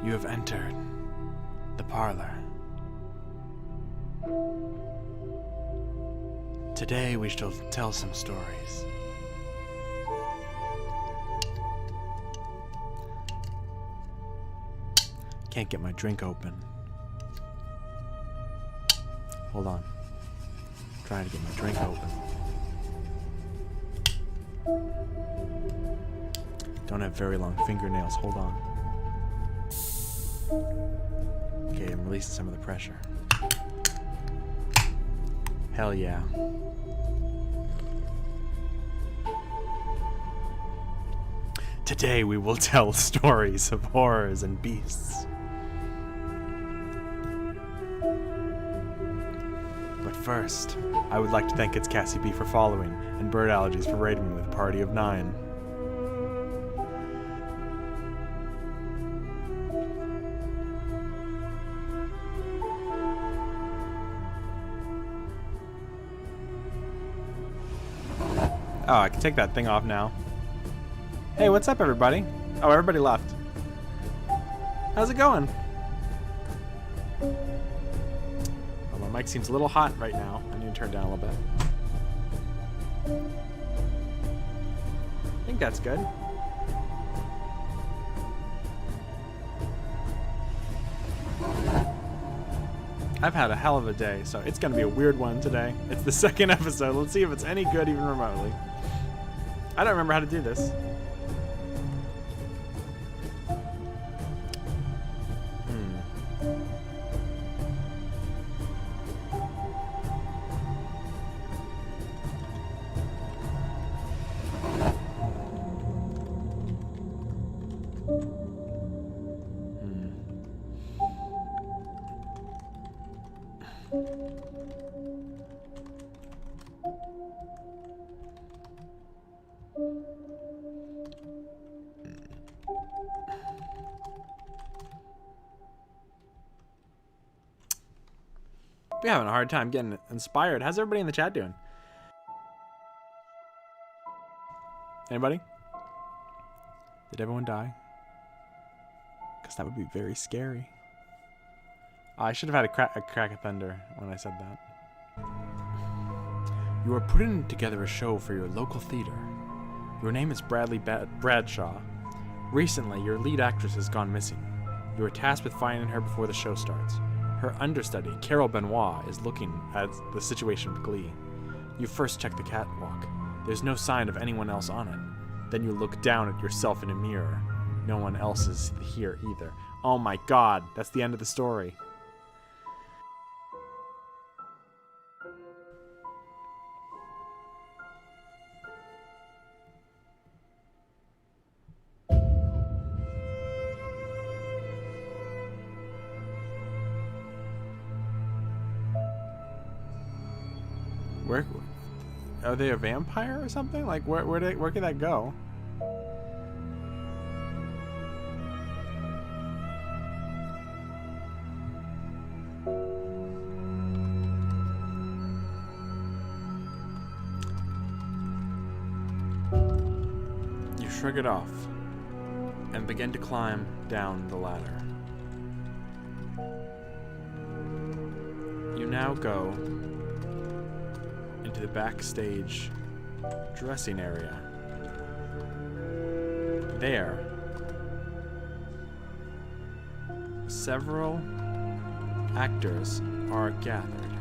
You have entered the parlor. Today we shall tell some stories. Can't get my drink open. Hold on. Trying to get my drink open. Don't have very long fingernails. Hold on. Okay, I'm releasing some of the pressure. Hell yeah. Today we will tell stories of horrors and beasts. But first, I would like to thank It's Cassie B for following, and Bird Allergies for rating me with a party of 9. Oh, I can take that thing off now. Hey, what's up, everybody? Oh, everybody left. How's it going? Oh, my mic seems a little hot right now. I need to turn it down a little bit. I think that's good. I've had a hell of a day, so it's going to be a weird one today. It's the second episode. Let's see if it's any good even remotely. I don't remember how to do this. We're having a hard time getting inspired. How's everybody in the chat doing? Anybody? Did everyone die? Because that would be very scary. I should have had a crack of thunder when I said that. You are putting together a show for your local theater. Your name is Bradshaw. Recently, your lead actress has gone missing. You are tasked with finding her before the show starts. Her understudy, Carol Benoit, is looking at the situation with glee. You first check the catwalk. There's no sign of anyone else on it. Then you look down at yourself in a mirror. No one else is here either. Oh my god, that's the end of the story. Where are they, a vampire or something? Like where could that go? You shrug it off and begin to climb down the ladder. You now go into the backstage dressing area. There, several actors are gathered.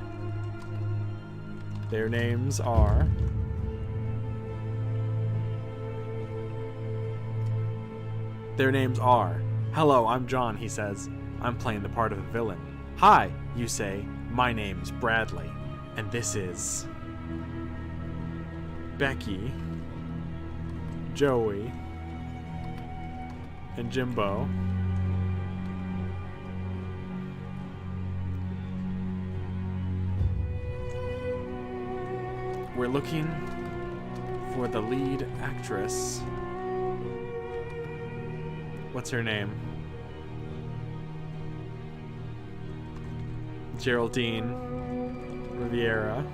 Their names are Hello, I'm John, he says. I'm playing the part of the villain. Hi, you say. My name's Bradley, and this is Becky, Joey, and Jimbo. We're looking for the lead actress. What's her name? Geraldine Riviera.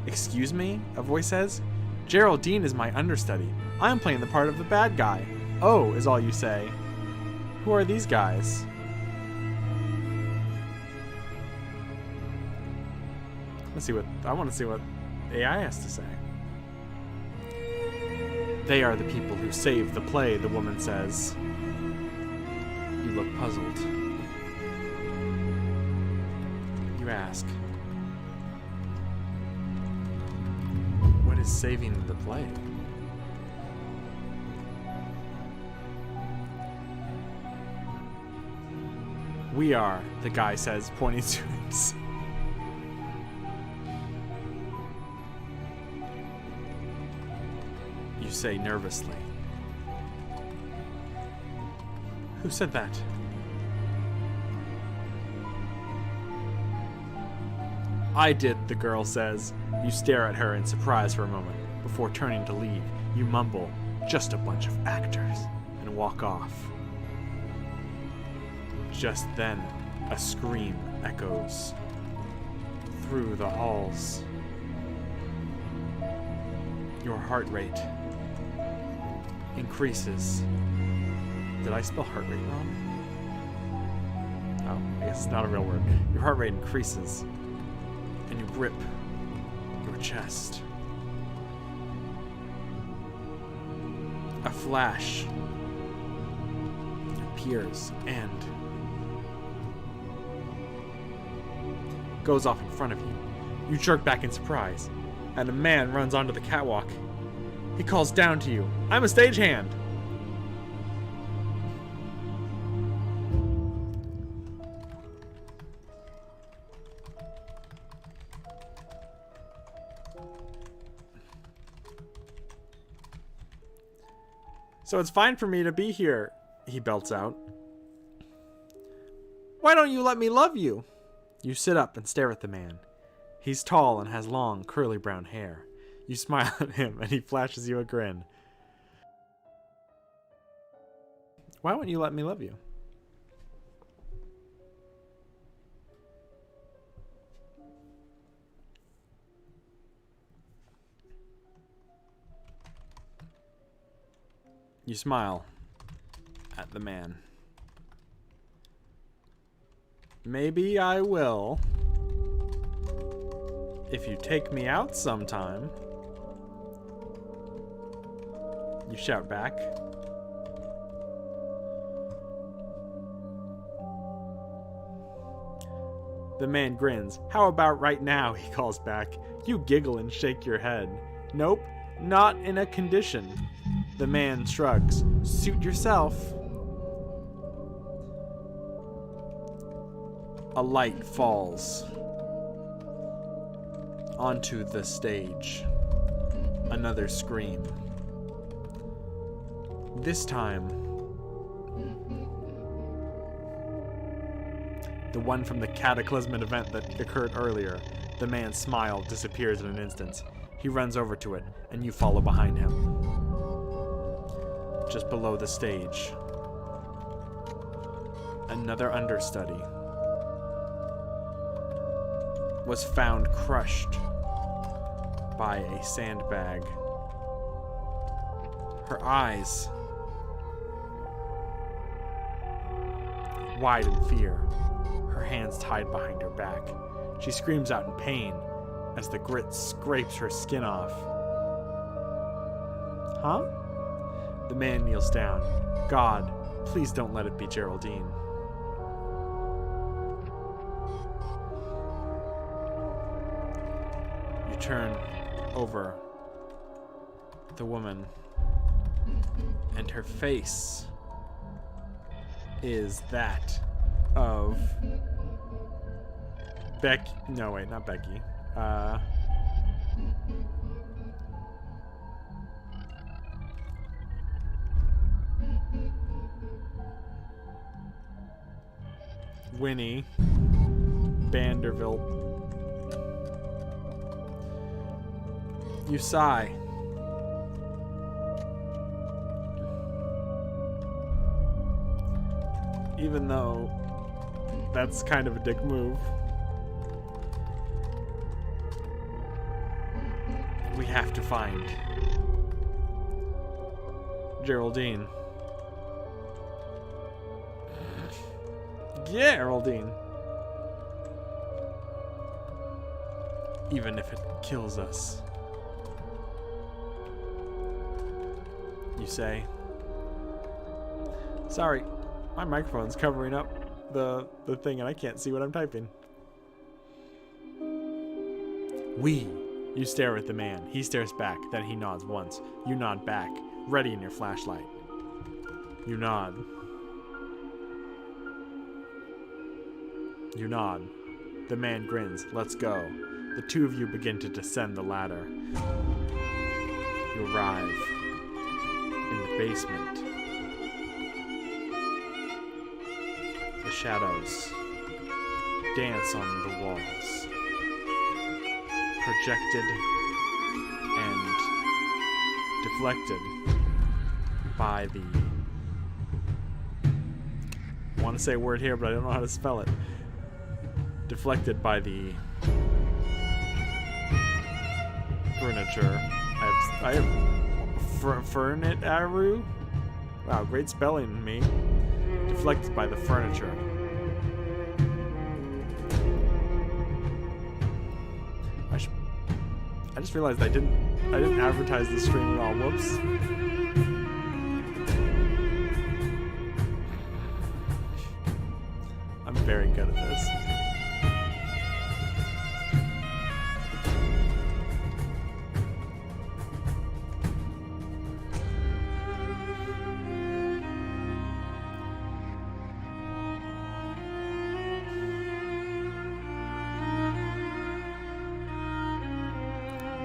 Excuse me? A voice says. Geraldine is my understudy. I'm playing the part of the bad guy. Oh, is all you say. Who are these guys? I want to see what AI has to say. They are the people who saved the play, the woman says. You look puzzled. You ask, what is saving the play? We are, the guy says, pointing to himself. You say nervously. Who said that? I did, the girl says. You stare at her in surprise for a moment. Before turning to leave, you mumble, just a bunch of actors, and walk off. Just then, a scream echoes through the halls. Your heart rate increases. Did I spell heart rate wrong? Oh, I guess it's not a real word. Your heart rate increases, and you grip your chest. A flash appears and goes off in front of you. You jerk back in surprise, and a man runs onto the catwalk. He calls down to you, I'm a stagehand! So it's fine for me to be here, he belts out. Why don't you let me love you? You sit up and stare at the man. He's tall and has long, curly brown hair. You smile at him and he flashes you a grin. Why won't you let me love you? You smile at the man. Maybe I will. If you take me out sometime. You shout back. The man grins. How about right now, he calls back. You giggle and shake your head. Nope, not in a condition. The man shrugs. Suit yourself. A light falls onto the stage. Another scream. This time, the one from the cataclysmic event that occurred earlier. The man's smile disappears in an instant. He runs over to it, and you follow behind him. Just below the stage, another understudy was found crushed by a sandbag. Her eyes wide in fear, her hands tied behind her back. She screams out in pain as the grit scrapes her skin off. Huh? The man kneels down. God, please don't let it be Geraldine. You turn over the woman, and her face is that of Becky. No, wait, not Becky. Winnie Vanderbilt. You sigh. Even though that's kind of a dick move. We have to find Geraldine. Geraldine. Even if it kills us. You say? Sorry, my microphone's covering up the thing and I can't see what I'm typing. You stare at the man. He stares back, then he nods once. You nod back, ready in your flashlight. You nod. You nod. The man grins. Let's go. The two of you begin to descend the ladder. You arrive in the basement. The shadows dance on the walls, projected and deflected by the... I want to say a word here, but I don't know how to spell it. Deflected by the furniture. I have furniture. Wow, great spelling, me. Deflected by the furniture. I just realized I didn't advertise the stream at all. Whoops. I'm very good at this.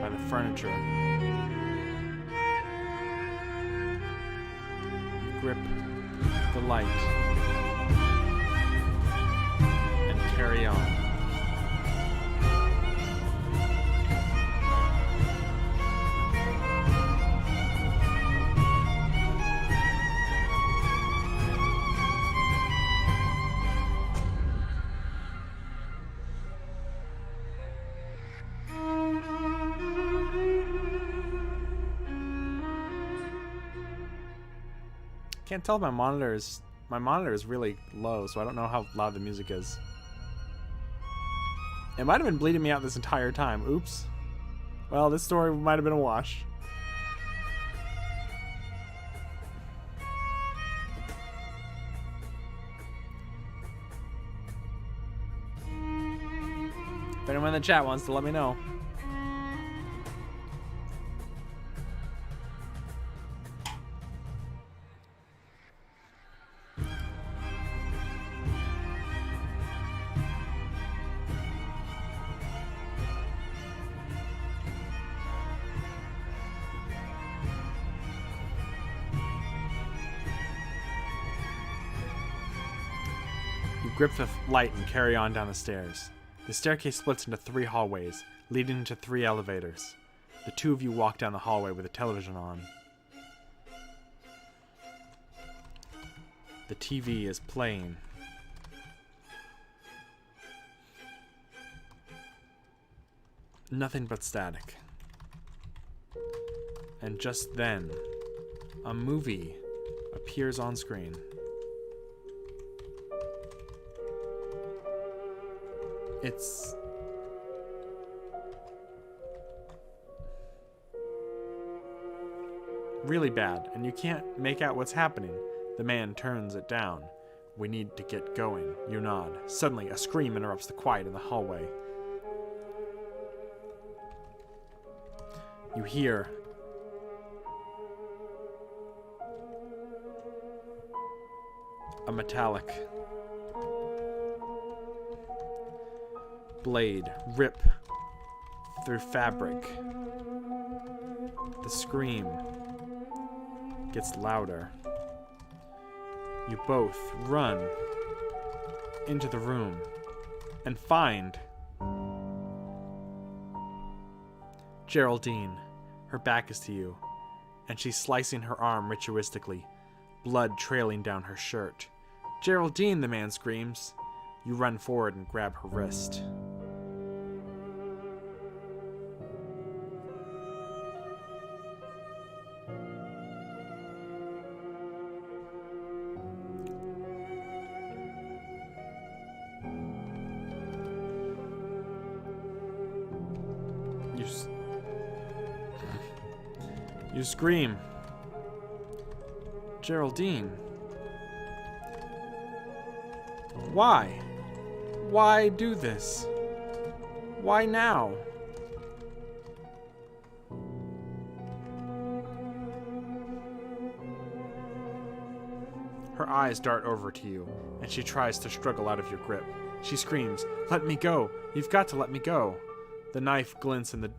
By the furniture. You grip the light and carry on. Can't tell if my monitor is really low, so I don't know how loud the music is. It might have been bleeding me out this entire time. Oops. Well, this story might have been a wash. If anyone in the chat wants to let me know. Grip the light and carry on down the stairs. The staircase splits into 3 hallways, leading into 3 elevators. The two of you walk down the hallway with the television on. The TV is playing. Nothing but static. And just then, a movie appears on screen. It's really bad, and you can't make out what's happening. The man turns it down. We need to get going. You nod. Suddenly, a scream interrupts the quiet in the hallway. You hear a metallic blade rip through fabric. The scream gets louder. You both run into the room and find Geraldine. Her back is to you, and she's slicing her arm ritualistically, blood trailing down her shirt. Geraldine, the man screams. You run forward and grab her wrist. You scream. Geraldine. Why? Why do this? Why now? Her eyes dart over to you, and she tries to struggle out of your grip. She screams, "Let me go! You've got to let me go!" The knife glints in the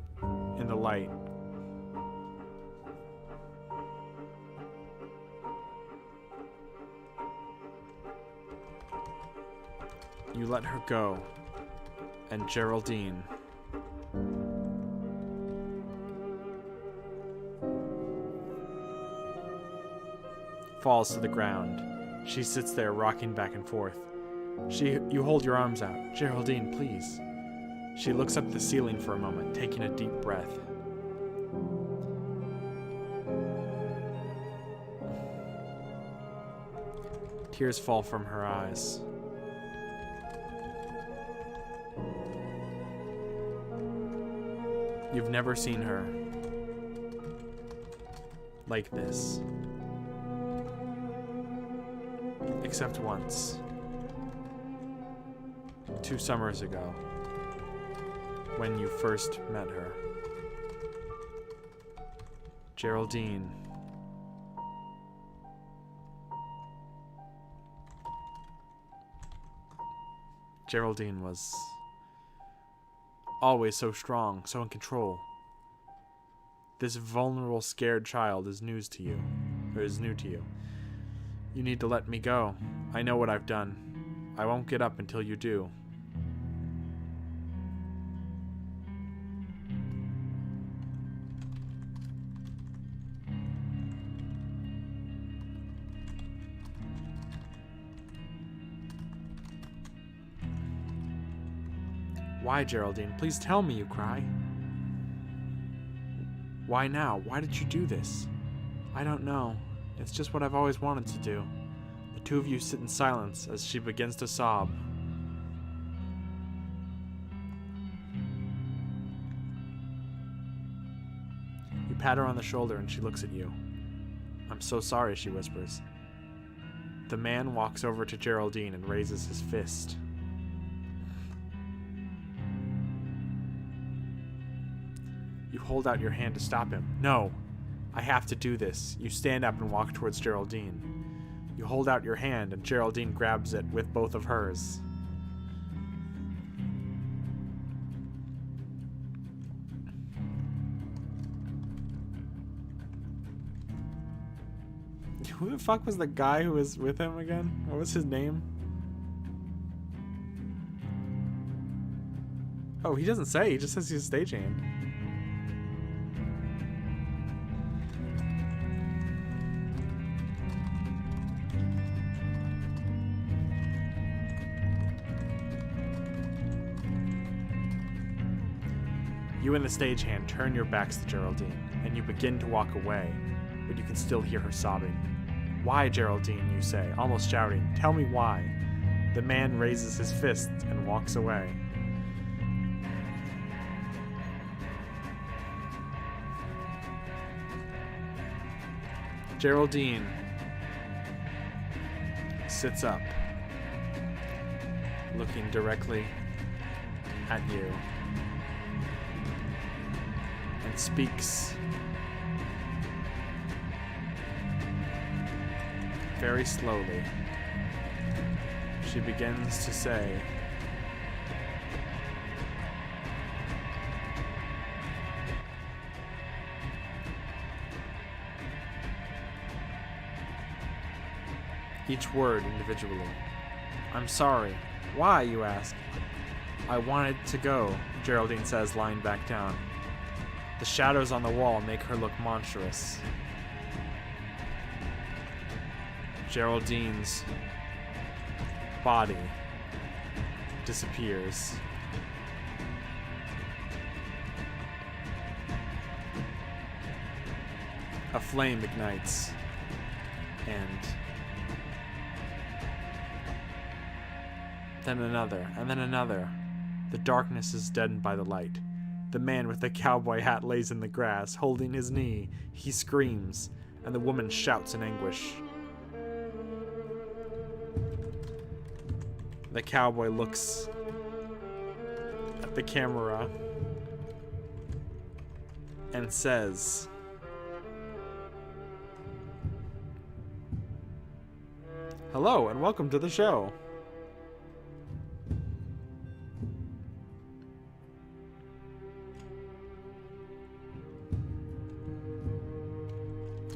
light. You let her go, and Geraldine falls to the ground. She sits there rocking back and forth. You hold your arms out. "Geraldine, please." She looks up at the ceiling for a moment, taking a deep breath. Tears fall from her eyes. You've never seen her like this. Except once. 2 summers ago. When you first met her. Geraldine. Geraldine was always so strong, so in control. This vulnerable, scared child is new to you. You need to let me go. I know what I've done. I won't get up until you do. Why, Geraldine? Please tell me, you cry. Why now? Why did you do this? I don't know. It's just what I've always wanted to do. The two of you sit in silence as she begins to sob. You pat her on the shoulder and she looks at you. I'm so sorry, she whispers. The man walks over to Geraldine and raises his fist. You hold out your hand to stop him. No, I have to do this. You stand up and walk towards Geraldine. You hold out your hand and Geraldine grabs it with both of hers. Who the fuck was the guy who was with him again? What was his name? Oh, he doesn't say. He just says he's a stagehand. You and the stagehand turn your backs to Geraldine, and you begin to walk away, but you can still hear her sobbing. Why, Geraldine, you say, almost shouting. Tell me why. The man raises his fist and walks away. Geraldine sits up, looking directly at you, and speaks very slowly. She begins to say, each word individually. I'm sorry. Why, you ask? I wanted to go, Geraldine says, lying back down. The shadows on the wall make her look monstrous. Geraldine's body disappears. A flame ignites, and then another, and then another. The darkness is deadened by the light. The man with the cowboy hat lays in the grass, holding his knee. He screams, and the woman shouts in anguish. The cowboy looks at the camera and says, "Hello and welcome to the show."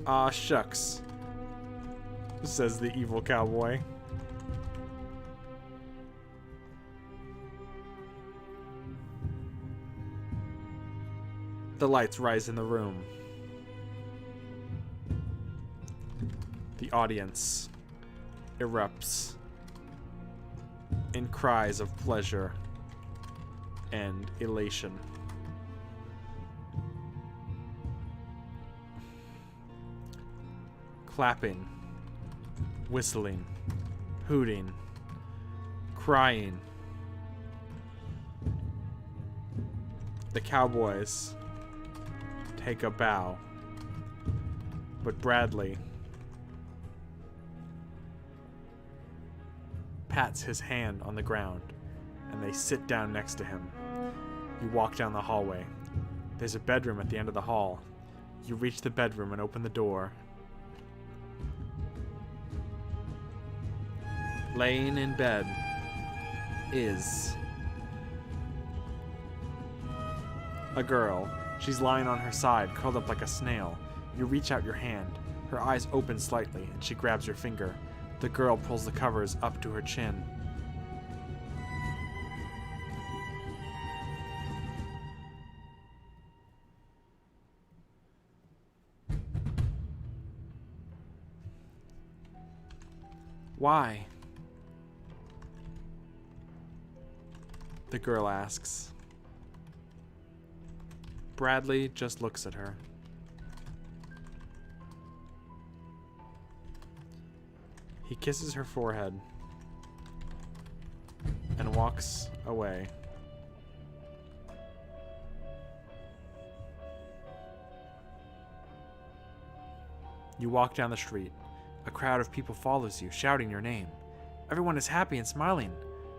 "Aw, shucks," says the evil cowboy. The lights rise in the room. The audience erupts in cries of pleasure and elation. Clapping, whistling, hooting, crying. The cowboys take a bow, but Bradley pats his hand on the ground, and they sit down next to him. You walk down the hallway. There's a bedroom at the end of the hall. You reach the bedroom and open the door. Laying in bed is a girl. She's lying on her side, curled up like a snail. You reach out your hand. Her eyes open slightly, and she grabs your finger. The girl pulls the covers up to her chin. "Why?" the girl asks. Bradley just looks at her. He kisses her forehead and walks away. You walk down the street. A crowd of people follows you, shouting your name. Everyone is happy and smiling.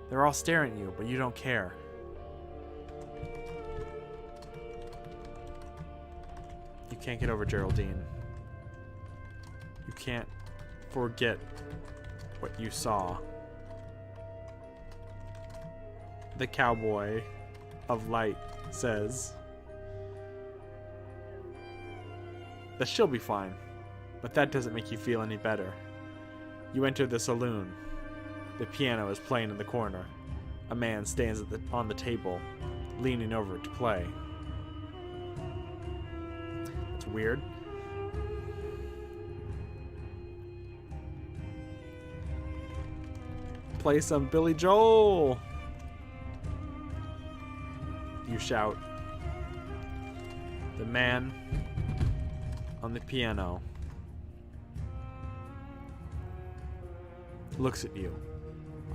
They're all staring at you, but you don't care. You can't get over Geraldine. You can't forget what you saw. The cowboy of light says that she'll be fine, but that doesn't make you feel any better. You enter the saloon. The piano is playing in the corner. A man stands on the table, leaning over it to play. It's weird. "Play some Billy Joel!" You shout. The man on the piano looks at you.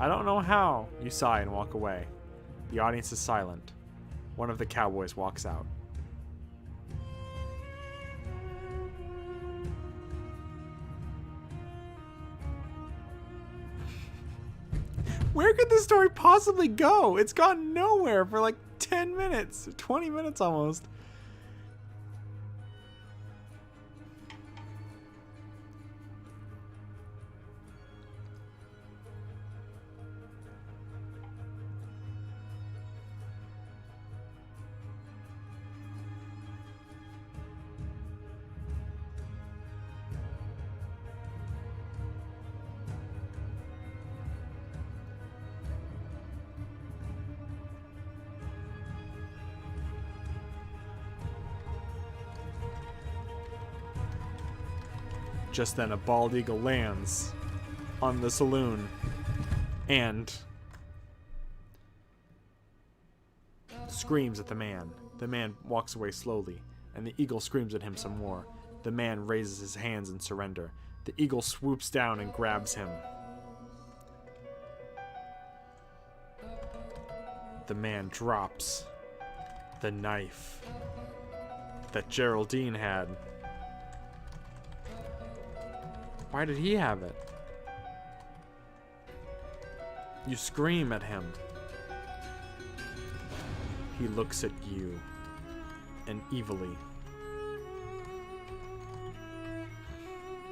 "I don't know how." You sigh and walk away. The audience is silent. One of the cowboys walks out. Where could this story possibly go? It's gone nowhere for like 10 minutes, 20 minutes almost. Just then a bald eagle lands on the saloon and screams at the man. The man walks away slowly, and the eagle screams at him some more. The man raises his hands in surrender. The eagle swoops down and grabs him. The man drops The knife that Geraldine had. Why did he have it? You scream at him. He looks at you, and evilly.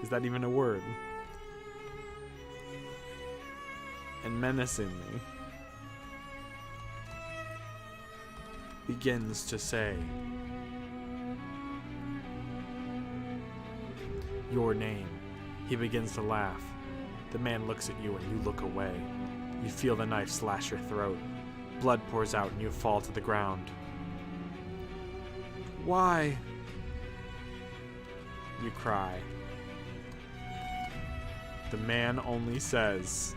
Is that even a word? And menacingly begins to say your name. He begins to laugh. The man looks at you and you look away. You feel the knife slash your throat. Blood pours out and you fall to the ground. Why? You cry. The man only says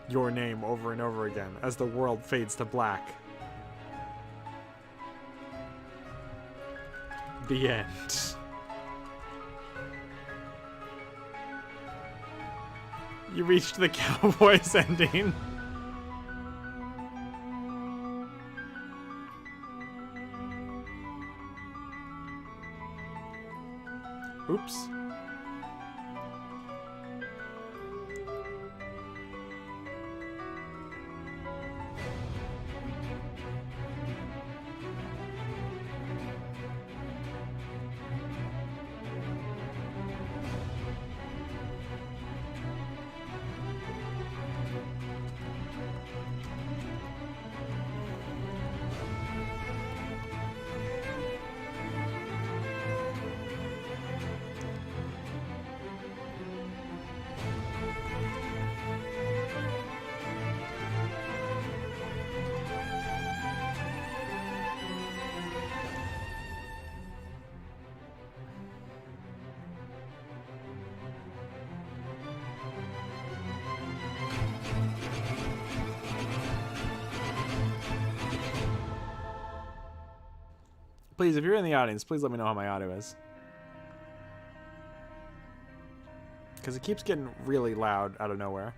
your name over and over again as the world fades to black. The end. You reached the Cowboys ending. Oops. Please, if you're in the audience, please let me know how my audio is. Because it keeps getting really loud out of nowhere.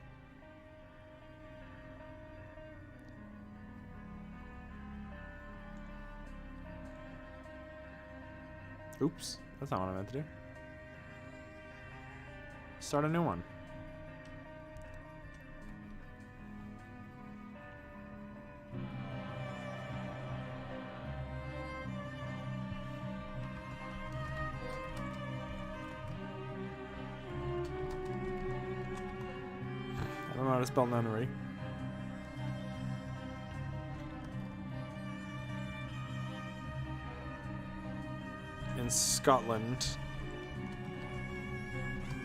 Oops, that's not what I meant to do. Start a new one. I don't know how to spell nunnery. In Scotland,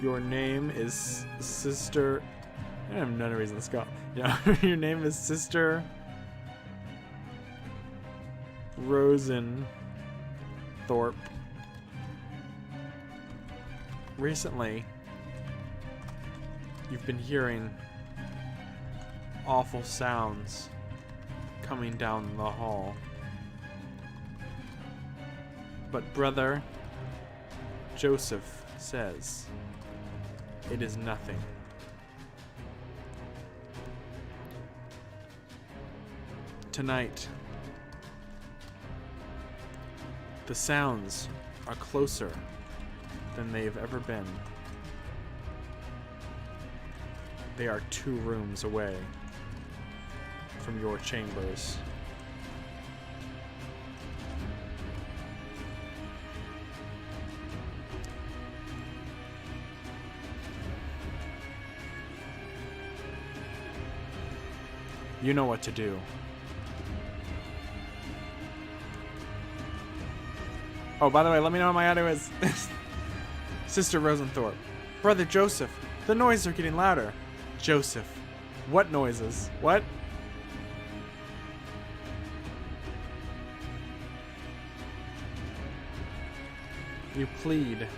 your name is Sister... I don't have nunneries in Scotland. Yeah, your name is Sister Rosenthorpe. Recently, you've been hearing awful sounds coming down the hall. But Brother Joseph says it is nothing. Tonight, the sounds are closer than they've ever been. They are 2 rooms away from your chambers. You know what to do. Oh, by the way, let me know how my audio is. Sister Rosenthorpe. Brother Joseph, the noises are getting louder. Joseph, what noises? What? You plead.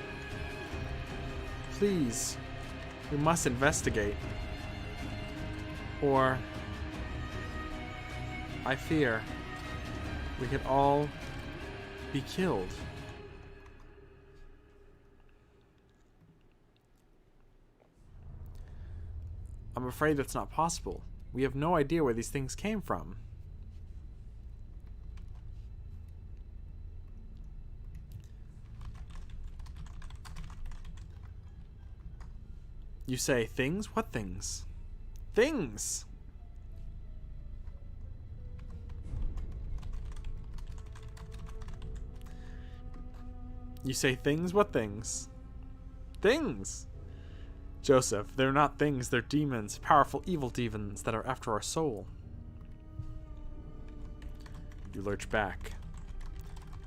Please, we must investigate. Or, I fear, we could all be killed. I'm afraid that's not possible. We have no idea where these things came from. You say things? What things? Things! You say things? What things? Things! Joseph, they're not things, they're demons. Powerful evil demons that are after our soul. You lurch back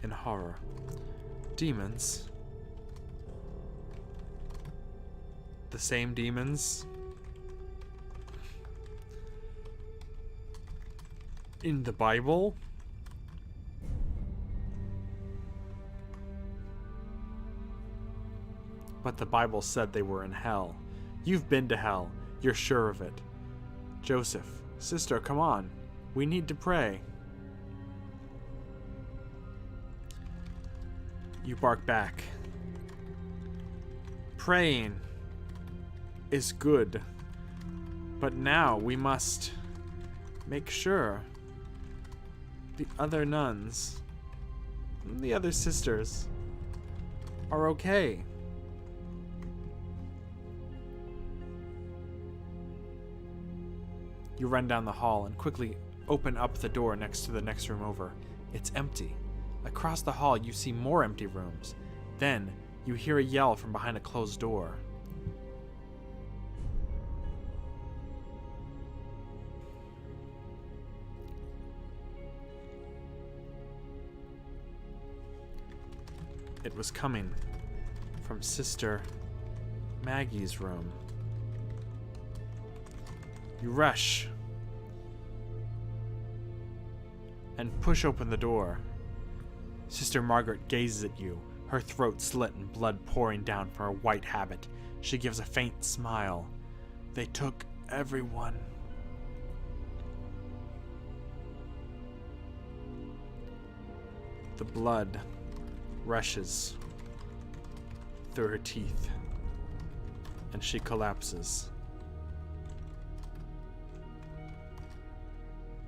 in horror. Demons? The same demons in the Bible? But the Bible said they were in hell. You've been to hell. You're sure of it. Joseph, sister, come on. We need to pray. You bark back. Praying is good. But now we must make sure the other nuns, the other sisters, are okay. You run down the hall and quickly open up the door next to the next room over. It's empty. Across the hall, you see more empty rooms. Then, you hear a yell from behind a closed door. It was coming from Sister Maggie's room. You rush and push open the door. Sister Margaret gazes at you, her throat slit and blood pouring down from her white habit. She gives a faint smile. They took everyone. The blood rushes through her teeth, and she collapses.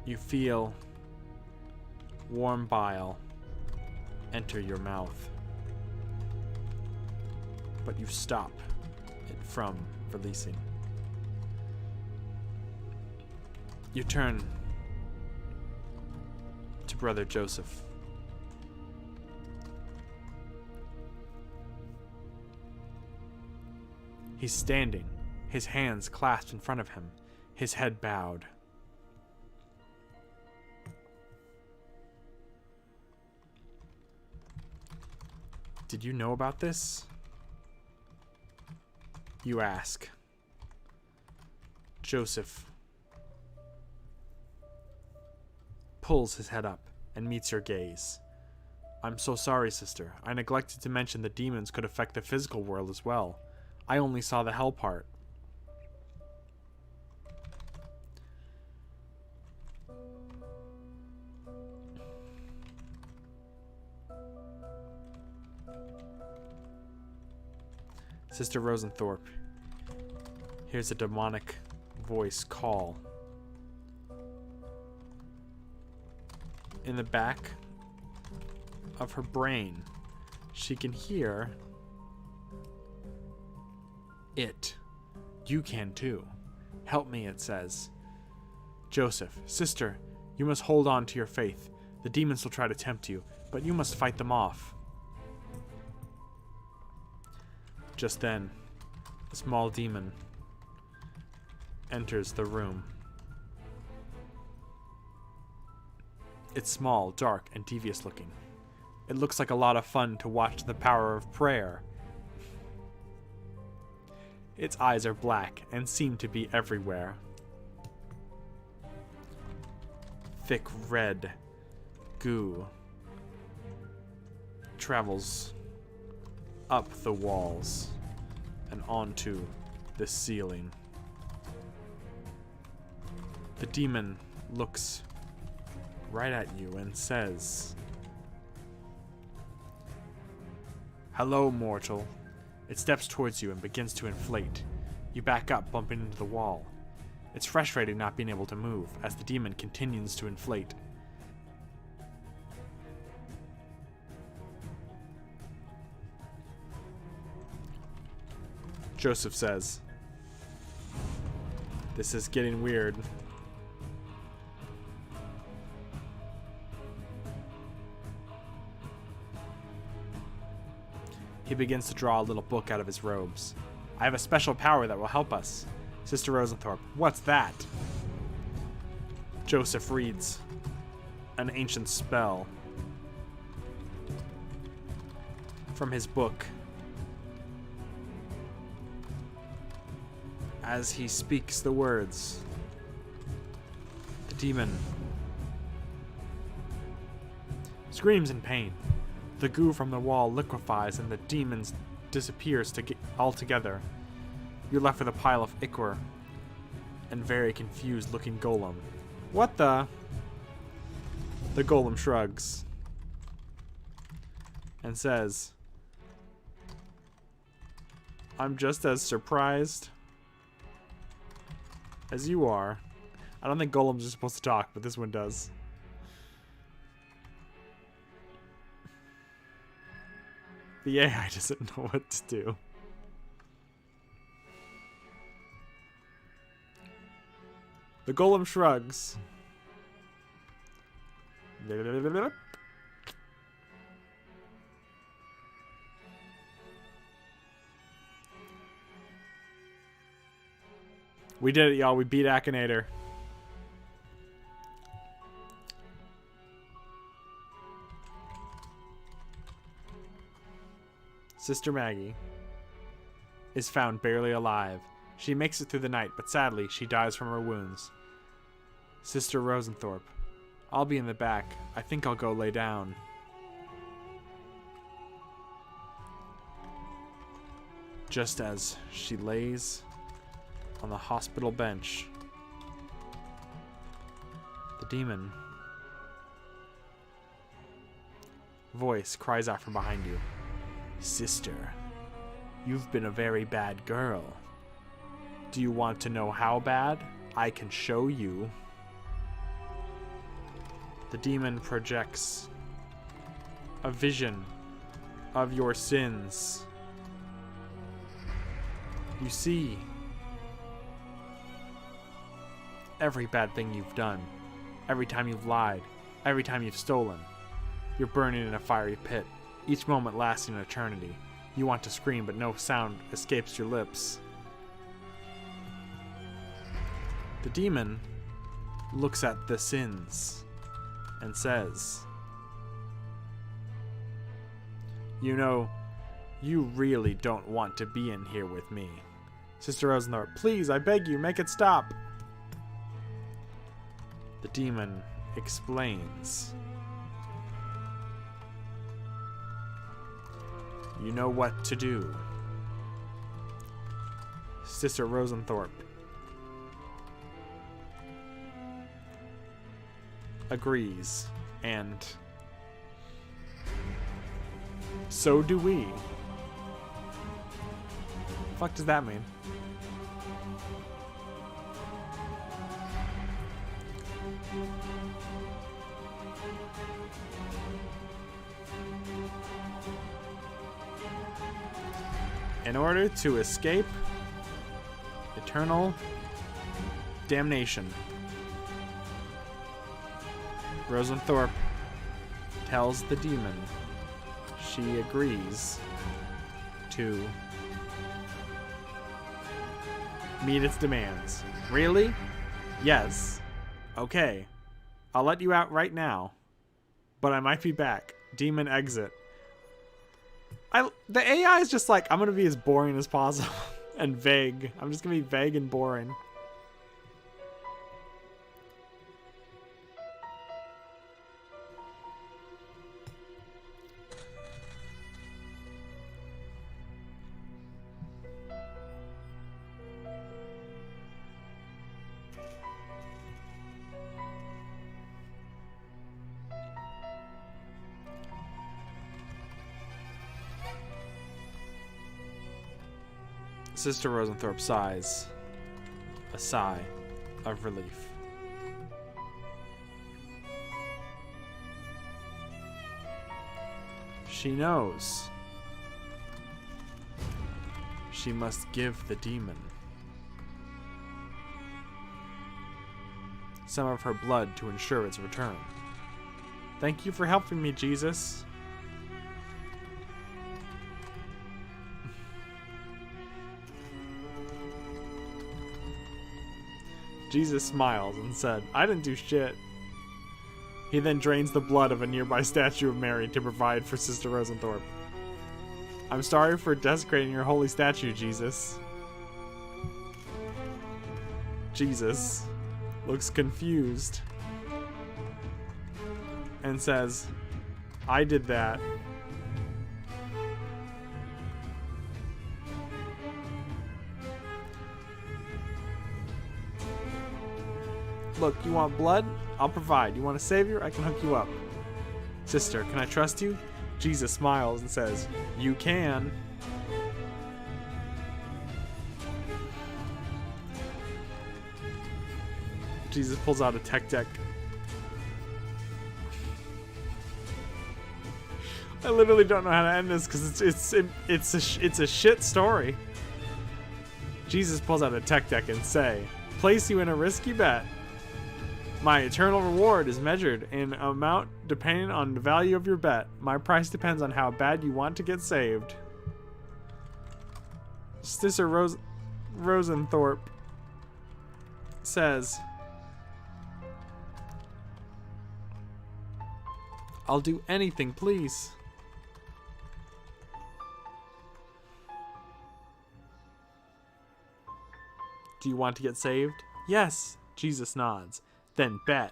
You feel warm bile enter your mouth, but you stop it from releasing. You turn to Brother Joseph. He's standing, his hands clasped in front of him, his head bowed. Did you know about this? You ask. Joseph pulls his head up and meets your gaze. I'm so sorry, sister. I neglected to mention that demons could affect the physical world as well. I only saw the hell part. Sister Rosenthorpe hears a demonic voice call. In the back of her brain, she can hear it. You can too. Help me, it says. Joseph, sister, you must hold on to your faith. The demons will try to tempt you, but you must fight them off. Just then, a small demon enters the room. It's small, dark, and devious looking. It looks like a lot of fun to watch the power of prayer. Its eyes are black and seem to be everywhere. Thick red goo travels up the walls and onto the ceiling. The demon looks right at you and says, "Hello, mortal." It steps towards you and begins to inflate. You back up, bumping into the wall. It's frustrating not being able to move as the demon continues to inflate. Joseph says, "This is getting weird." He begins to draw a little book out of his robes. "I have a special power that will help us." Sister Rosenthorpe, "What's that?" Joseph reads, "An ancient spell." From his book. As he speaks the words, the demon screams in pain. The goo from the wall liquefies and the demon disappears altogether. You're left with a pile of ichor and very confused looking golem. What the? The golem shrugs and says, "I'm just as surprised as you are." I don't think golems are supposed to talk, but this one does. The AI doesn't know what to do. The golem shrugs. We did it, y'all. We beat Akinator. Sister Maggie is found barely alive. She makes it through the night, but sadly, she dies from her wounds. Sister Rosenthorpe, "I'll be in the back. I think I'll go lay down." Just as she lays on the hospital bench, the demon voice cries out from behind you. "Sister, you've been a very bad girl. Do you want to know how bad? I can show you." The demon projects a vision of your sins. You see every bad thing you've done, every time you've lied, every time you've stolen. You're burning in a fiery pit, each moment lasting an eternity. You want to scream, but no sound escapes your lips. The demon looks at the sins and says, "You know, you really don't want to be in here with me." Sister Rosenthorpe, "Please, I beg you, make it stop." The demon explains, "You know what to do." Sister Rosenthorpe agrees, and so do we. The fuck does that mean? In order to escape eternal damnation, Rosenthorpe tells the demon she agrees to meet its demands. Really? Yes. Okay. I'll let you out right now, but I might be back. Demon exit. The AI is just like, I'm gonna be as boring as possible and vague. I'm just gonna be vague and boring. Sister Rosenthorpe sighs. A sigh. of relief. She knows. She must give the demon some of her blood to ensure its return. Thank you for helping me, Jesus. Jesus smiles and said, I didn't do shit. He then drains the blood of a nearby statue of Mary to provide for Sister Rosenthorpe. I'm sorry for desecrating your holy statue, Jesus. Jesus looks confused and says, I did that. Look, you want blood? I'll provide. You want a savior? I can hook you up. Sister, can I trust you? Jesus smiles and says, you can. Jesus pulls out a tech deck. I literally don't know how to end this because it's a shit story. Jesus pulls out a tech deck and say, place you in a risky bet. My eternal reward is measured in amount depending on the value of your bet. My price depends on how bad you want to get saved. Sister Rosenthorpe says, I'll do anything, please. Do you want to get saved? Yes. Jesus nods. Then bet.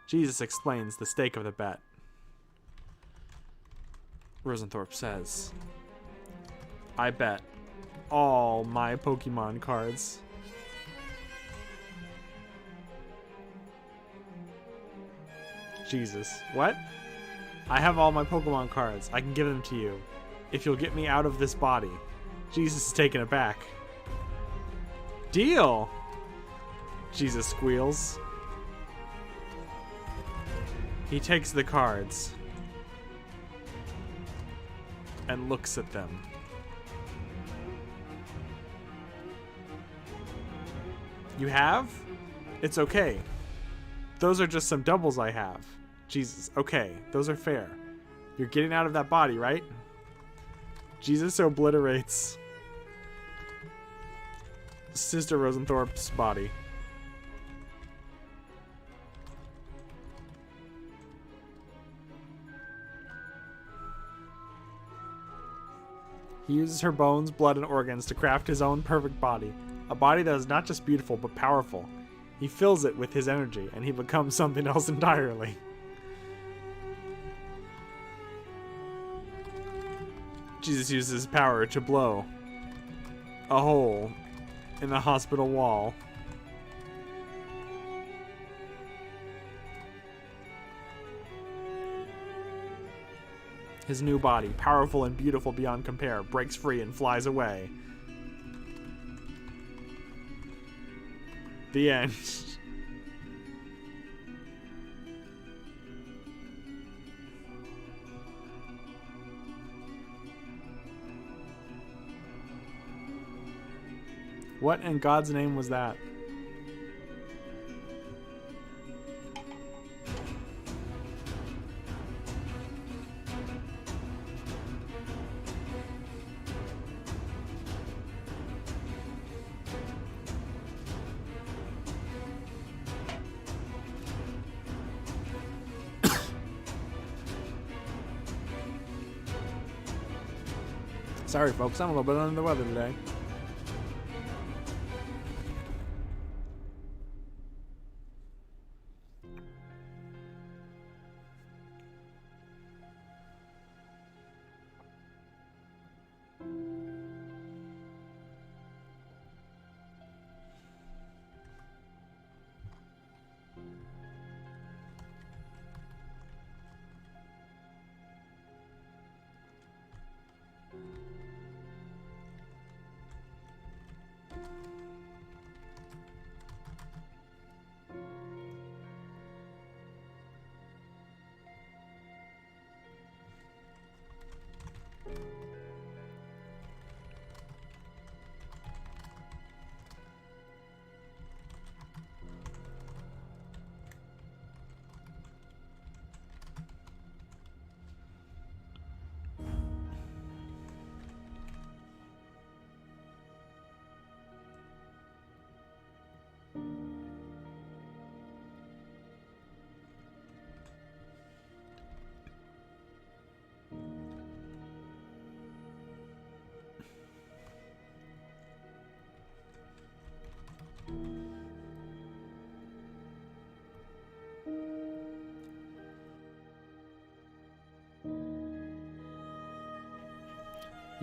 Jesus explains the stake of the bet. Rosenthorpe says, I bet all my Pokemon cards. Jesus. What? I have all my Pokemon cards. I can give them to you. If you'll get me out of this body. Jesus is taken aback. Deal! Jesus squeals. He takes the cards and looks at them. You have? It's okay. Those are just some doubles I have. Jesus, okay, those are fair. You're getting out of that body, right? Jesus obliterates Sister Rosenthorpe's body. He uses her bones, blood, and organs to craft his own perfect body. A body that is not just beautiful, but powerful. He fills it with his energy, and he becomes something else entirely. Jesus uses his power to blow a hole in the hospital wall. His new body, powerful and beautiful beyond compare, breaks free and flies away. The end. What in God's name was that? Sorry, folks, I'm a little bit under the weather today.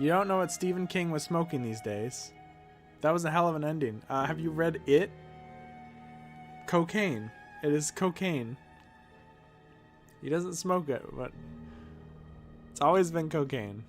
You don't know what Stephen King was smoking these days. That was a hell of an ending. Have you read It? Cocaine. It is cocaine. He doesn't smoke it, but it's always been cocaine.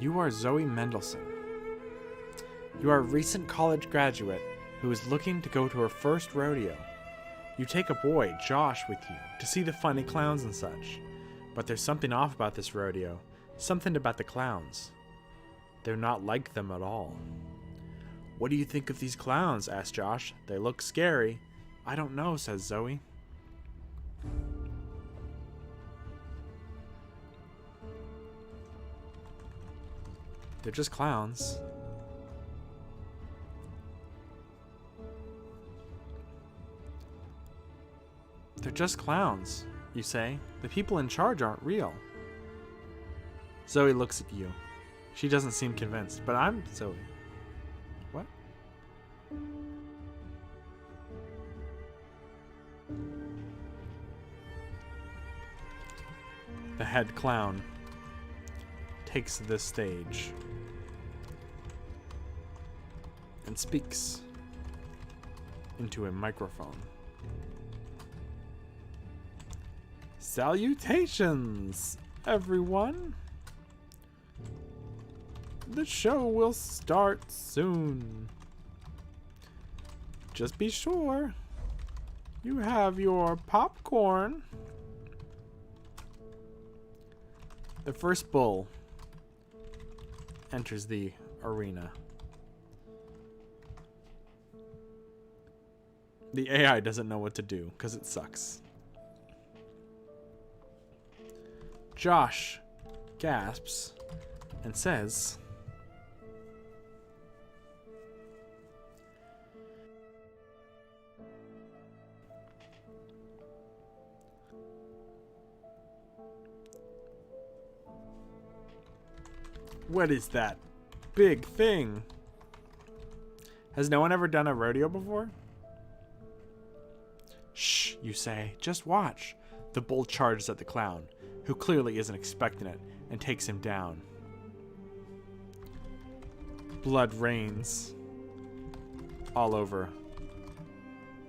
You are Zoe Mendelson. You are a recent college graduate who is looking to go to her first rodeo. You take a boy, Josh, with you to see the funny clowns and such. But there's something off about this rodeo. Something about the clowns. They're not like them at all. What do you think of these clowns? Asked Josh. They look scary. I don't know, says Zoe. They're just clowns. They're just clowns, you say. The people in charge aren't real. Zoe looks at you. She doesn't seem convinced, but I'm Zoe. What? The head clown takes the stage and speaks into a microphone. Salutations, everyone! The show will start soon. Just be sure you have your popcorn. The first bull enters the arena. The AI doesn't know what to do because it sucks. Josh gasps and says, "What is that big thing? Has no one ever done a rodeo before?" "Shh," you say. "Just watch." The bull charges at the clown, who clearly isn't expecting it, and takes him down. Blood rains all over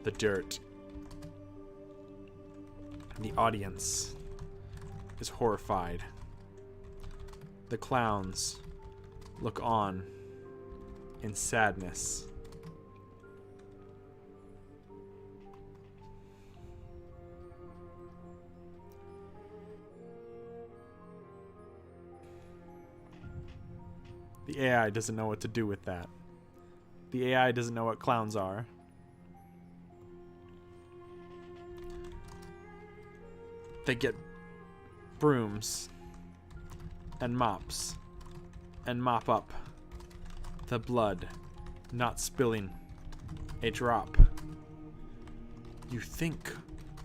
the dirt. The audience is horrified. The clowns look on in sadness. The AI doesn't know what to do with that. The AI doesn't know what clowns are. They get brooms and mops and mop up the blood, not spilling a drop. You think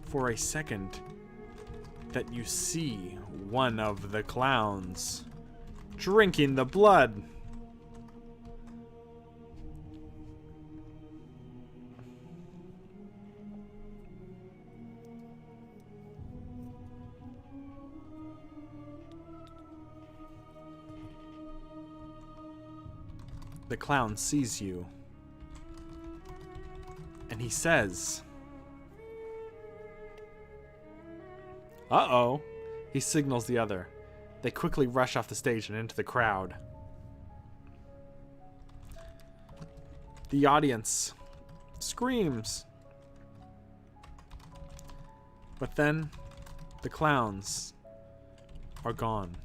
for a second that you see one of the clowns drinking the blood. the clown sees you. And he says, "Uh-oh." He signals the other. They quickly rush off the stage and into the crowd. The audience screams. But then the clowns are gone.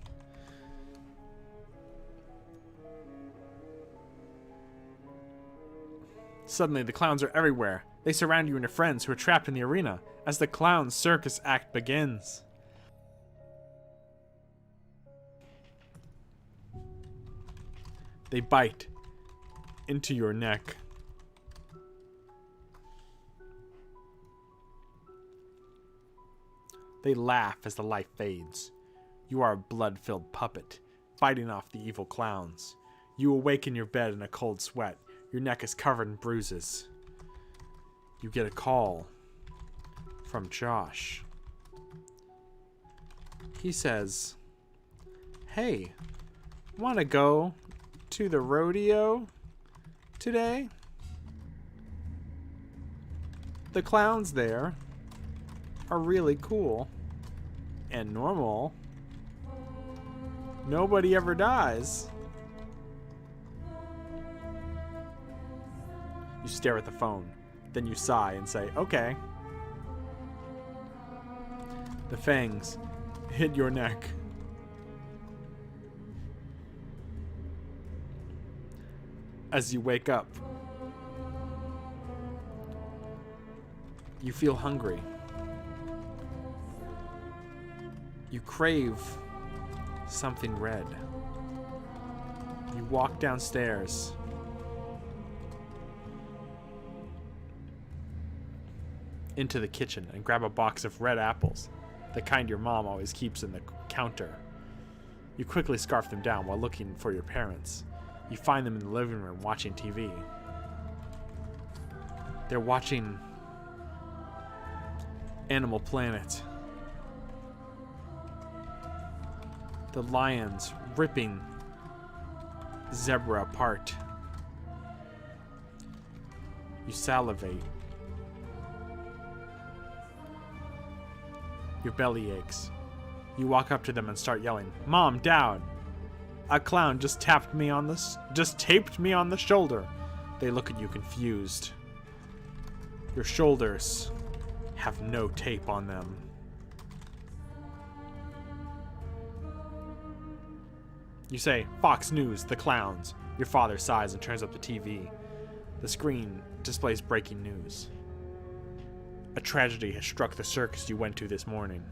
Suddenly, the clowns are everywhere. They surround you and your friends who are trapped in the arena as the clown circus act begins. They bite into your neck. They laugh as the light fades. You are a blood-filled puppet, fighting off the evil clowns. You awake in your bed in a cold sweat. Your neck is covered in bruises. You get a call from Josh. He says, "Hey, want to go to the rodeo today? The clowns there are really cool and normal. Nobody ever dies." You stare at the phone. Then you sigh and say, "Okay." The fangs hit your neck. As you wake up, you feel hungry. You crave something red. You walk downstairs. Into the kitchen and grab a box of red apples, the kind your mom always keeps in the counter. You quickly scarf them down while looking for your parents. You find them in the living room watching TV. They're watching Animal Planet. The lions ripping zebra apart. You salivate. Your belly aches. You walk up to them and start yelling, "Mom, Dad! A clown just taped me on the shoulder." They look at you confused. Your shoulders have no tape on them. You say, "Fox News, the clowns." Your father sighs and turns up the TV. The screen displays breaking news. A tragedy has struck the circus you went to this morning.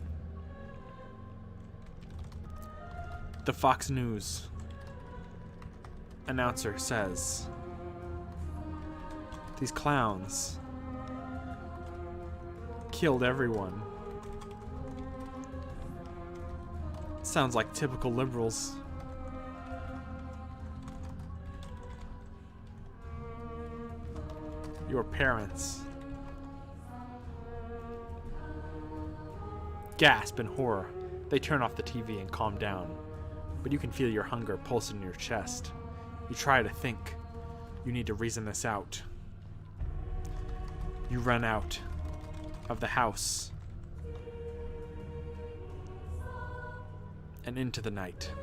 The Fox News announcer says, "These clowns killed everyone." Sounds like typical liberals. Your parents gasp in horror. They turn off the TV and calm down, but you can feel your hunger pulsing in your chest. You try to think. You need to reason this out. You run out of the house and into the night.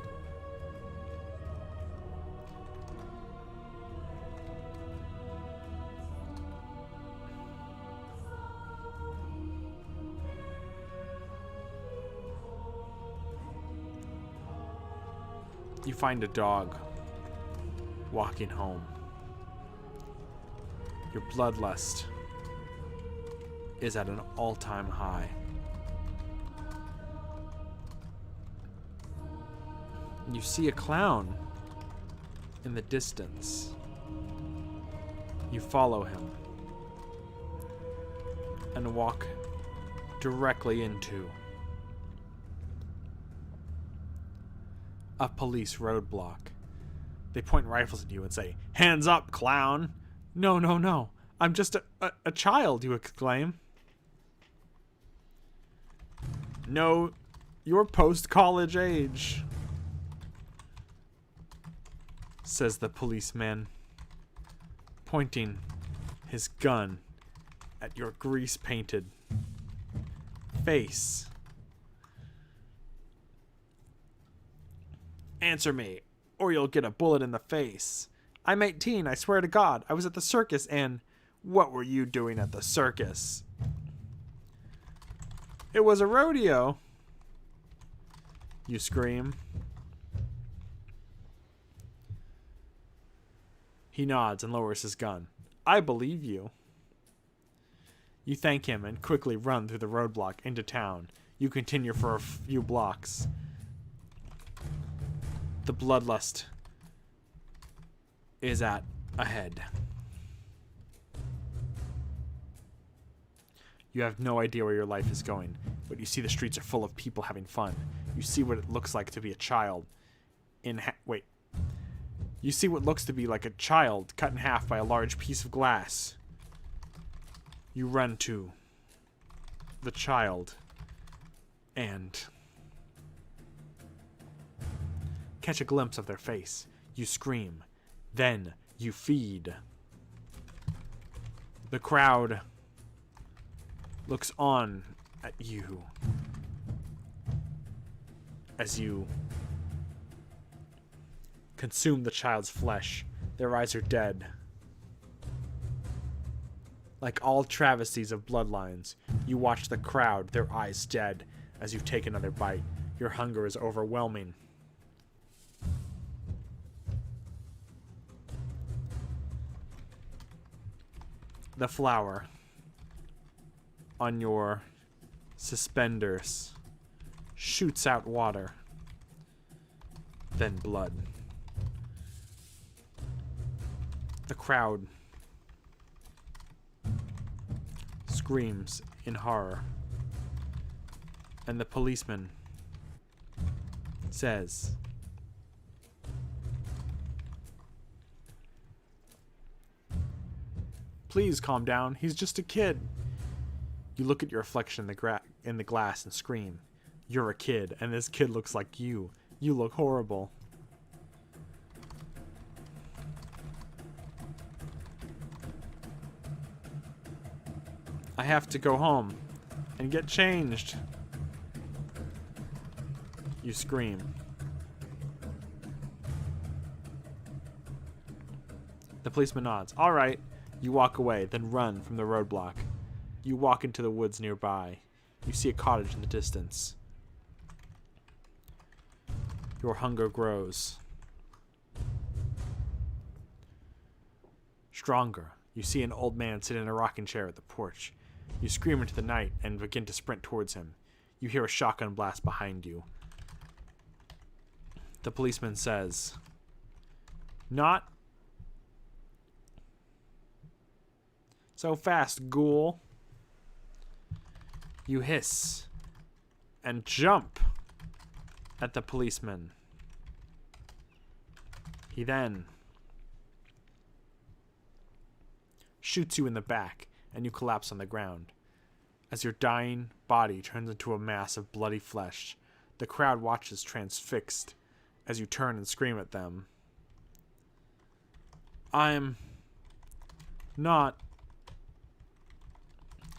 You find a dog walking home. Your bloodlust is at an all-time high. You see a clown in the distance. You follow him and walk directly into a police roadblock. They point rifles at you and say, "Hands up, clown!" "No, no, no. I'm just a child," you exclaim. "No, you're post-college age," says the policeman. pointing his gun at your grease-painted face. Answer me, or you'll get a bullet in the face. I'm 18, I swear to God. I was at the circus and... What were you doing at the circus? It was a rodeo. You scream. He nods and lowers his gun. I believe you. You thank him and quickly run through the roadblock into town. You continue for a few blocks. The bloodlust is at ahead. You have no idea where your life is going, but you see the streets are full of people having fun. You see what it looks like to be a child You see what looks to be like a child cut in half by a large piece of glass. You run to the child and catch a glimpse of their face. You scream. Then you feed. The crowd looks on at you as you consume the child's flesh. Their eyes are dead. Like all travesties of bloodlines, you watch the crowd, their eyes dead, as you take another bite. Your hunger is overwhelming. The flour on your suspenders shoots out water, then blood. The crowd screams in horror, and the policeman says, "Please calm down. He's just a kid." You look at your reflection in the glass and scream. You're a kid, and this kid looks like you. You look horrible. I have to go home and get changed. You scream. The policeman nods. All right. You walk away, then run from the roadblock. You walk into the woods nearby. You see a cottage in the distance. Your hunger grows. Stronger. You see an old man sit in a rocking chair at the porch. You scream into the night and begin to sprint towards him. You hear a shotgun blast behind you. The policeman says, "Not so fast, ghoul." You hiss and jump at the policeman. He then shoots you in the back, and you collapse on the ground. As your dying body turns into a mass of bloody flesh, the crowd watches transfixed as you turn and scream at them. I'm not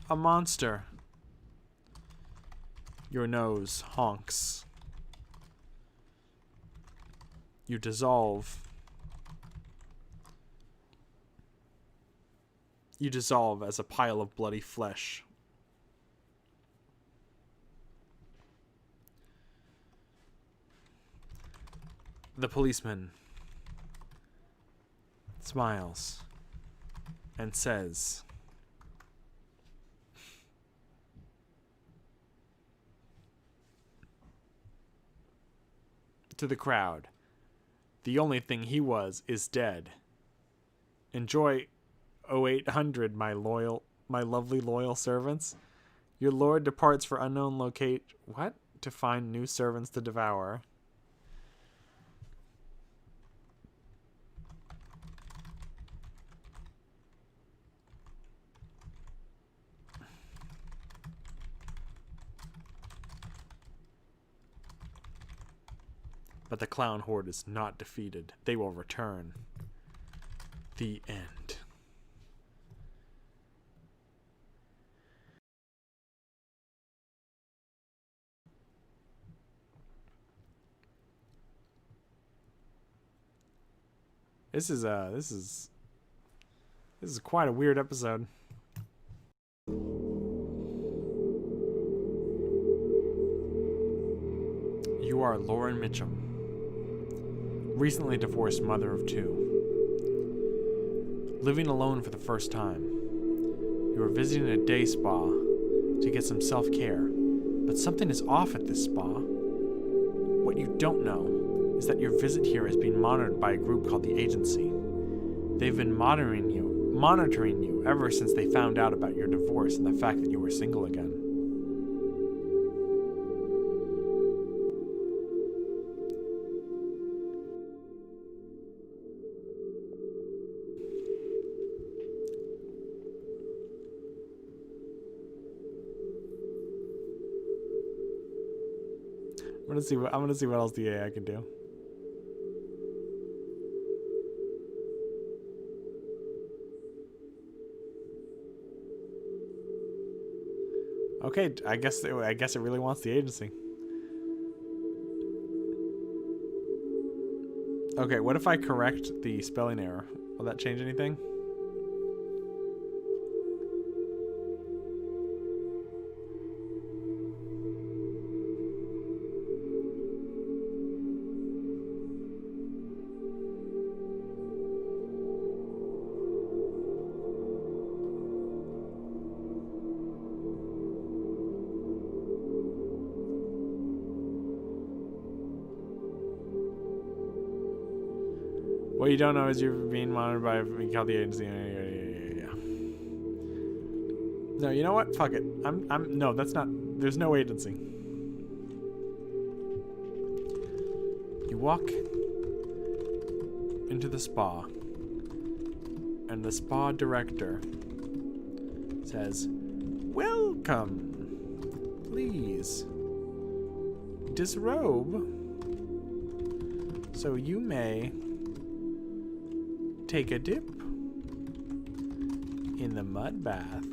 a monster. Your nose honks. You dissolve. You dissolve as a pile of bloody flesh. The policeman smiles and says, to the crowd, "The only thing he was is dead. Enjoy 0800, my lovely loyal servants. Your lord departs for unknown to find new servants to devour." But the clown horde is not defeated. They will return. The end. This is quite a weird episode. You are Lauren Mitchum, recently divorced mother of 2. Living alone for the first time. You are visiting a day spa to get some self-care, but something is off at this spa. What you don't know is that your visit here is being monitored by a group called the Agency. They've been monitoring you ever since they found out about your divorce and the fact that you were single again. I'm gonna see what else the AI can do. Okay, I guess it really wants the Agency. Okay, what if I correct the spelling error? Will that change anything? What you don't know is you're being monitored by being called the Agency. Yeah. No, you know what? Fuck it. No, that's not. There's no agency. You walk into the spa, and the spa director says, "Welcome. Please disrobe so you may take a dip in the mud bath."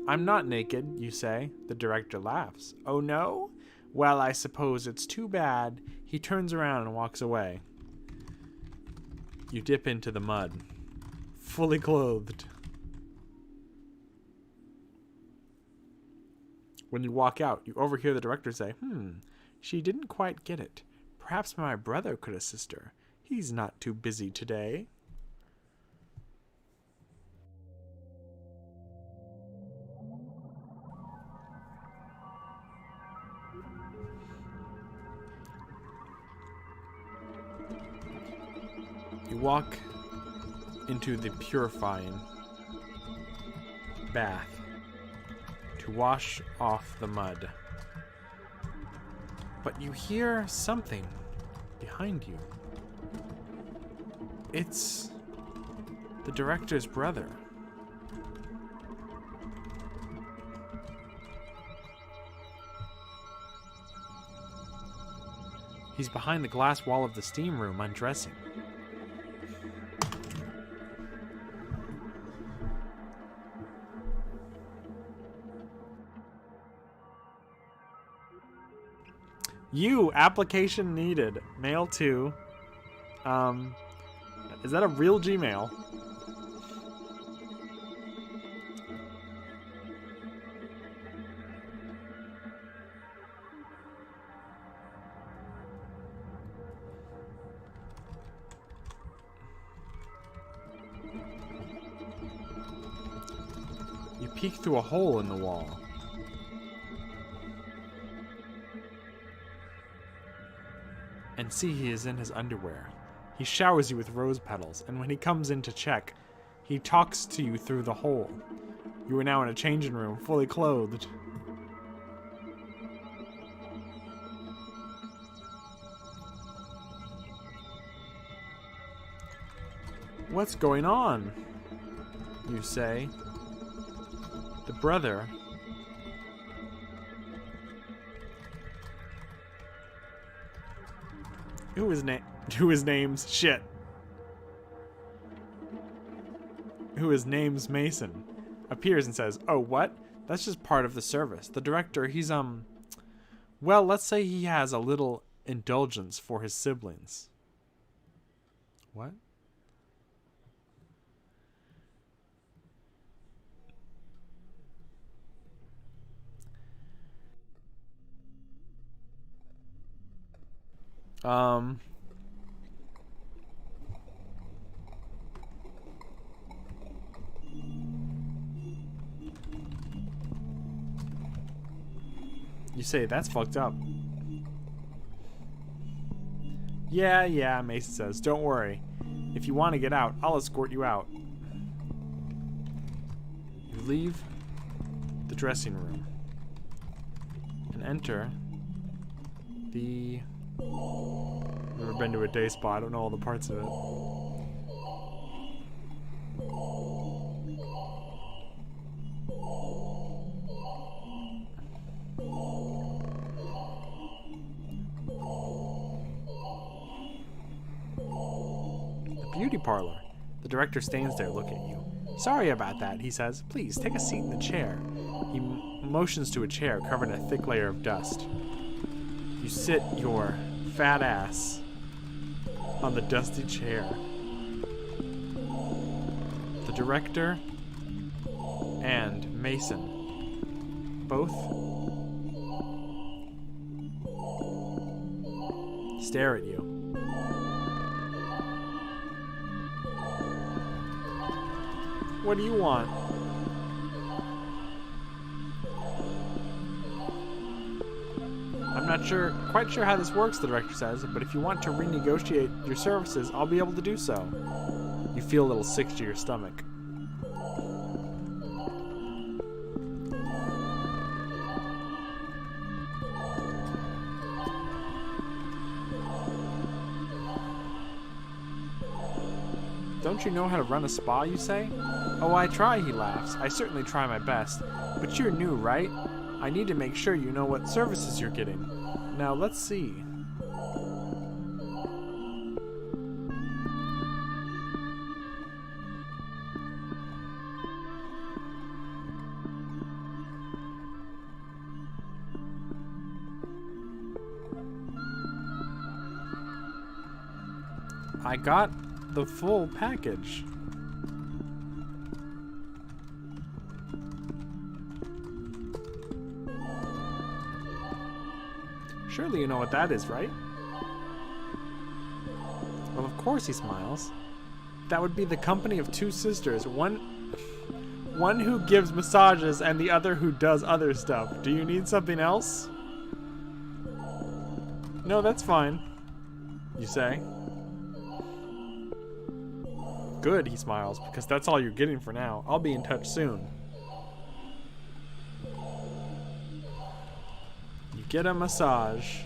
"I'm not naked," you say. The director laughs. "Oh no? Well, I suppose it's too bad." He turns around and walks away. You dip into the mud, fully clothed. When you walk out, you overhear the director say, "She didn't quite get it. Perhaps my brother could assist her. He's not too busy today." You walk into the purifying bath to wash off the mud. But you hear something behind you. It's the director's brother. He's behind the glass wall of the steam room, undressing. You, application needed. Mail to. Is that a real Gmail? You peek through a hole in the wall. And see he is in his underwear. He showers you with rose petals, and when he comes in to check, he talks to you through the hole. You are now in a changing room, fully clothed. "What's going on?" you say. The brother who is name's Mason, appears and says, "Oh, what? That's just part of the service. The director, he's well, let's say he has a little indulgence for his siblings. What? You say that's fucked up. Yeah, Mason says. Don't worry. If you want to get out, I'll escort you out. You leave the dressing room and enter the... I've never been to a day spa. I don't know all the parts of it. Beauty parlor. The director stands there looking at you. Sorry about that, he says. Please, take a seat in the chair. He motions to a chair covered in a thick layer of dust. You sit your fat ass on the dusty chair. The director and Mason both stare at you. What do you want? I'm not quite sure how this works, the director says, but if you want to renegotiate your services, I'll be able to do so. You feel a little sick to your stomach. Don't you know how to run a spa, you say? Oh, I try, he laughs. I certainly try my best. But you're new, right? I need to make sure you know what services you're getting. Now, let's see. I got the full package. Surely you know what that is, right? Well, of course, he smiles. That would be the company of two sisters. One who gives massages and the other who does other stuff. Do you need something else? No, that's fine, you say. Good, he smiles, because that's all you're getting for now. I'll be in touch soon. You get a massage.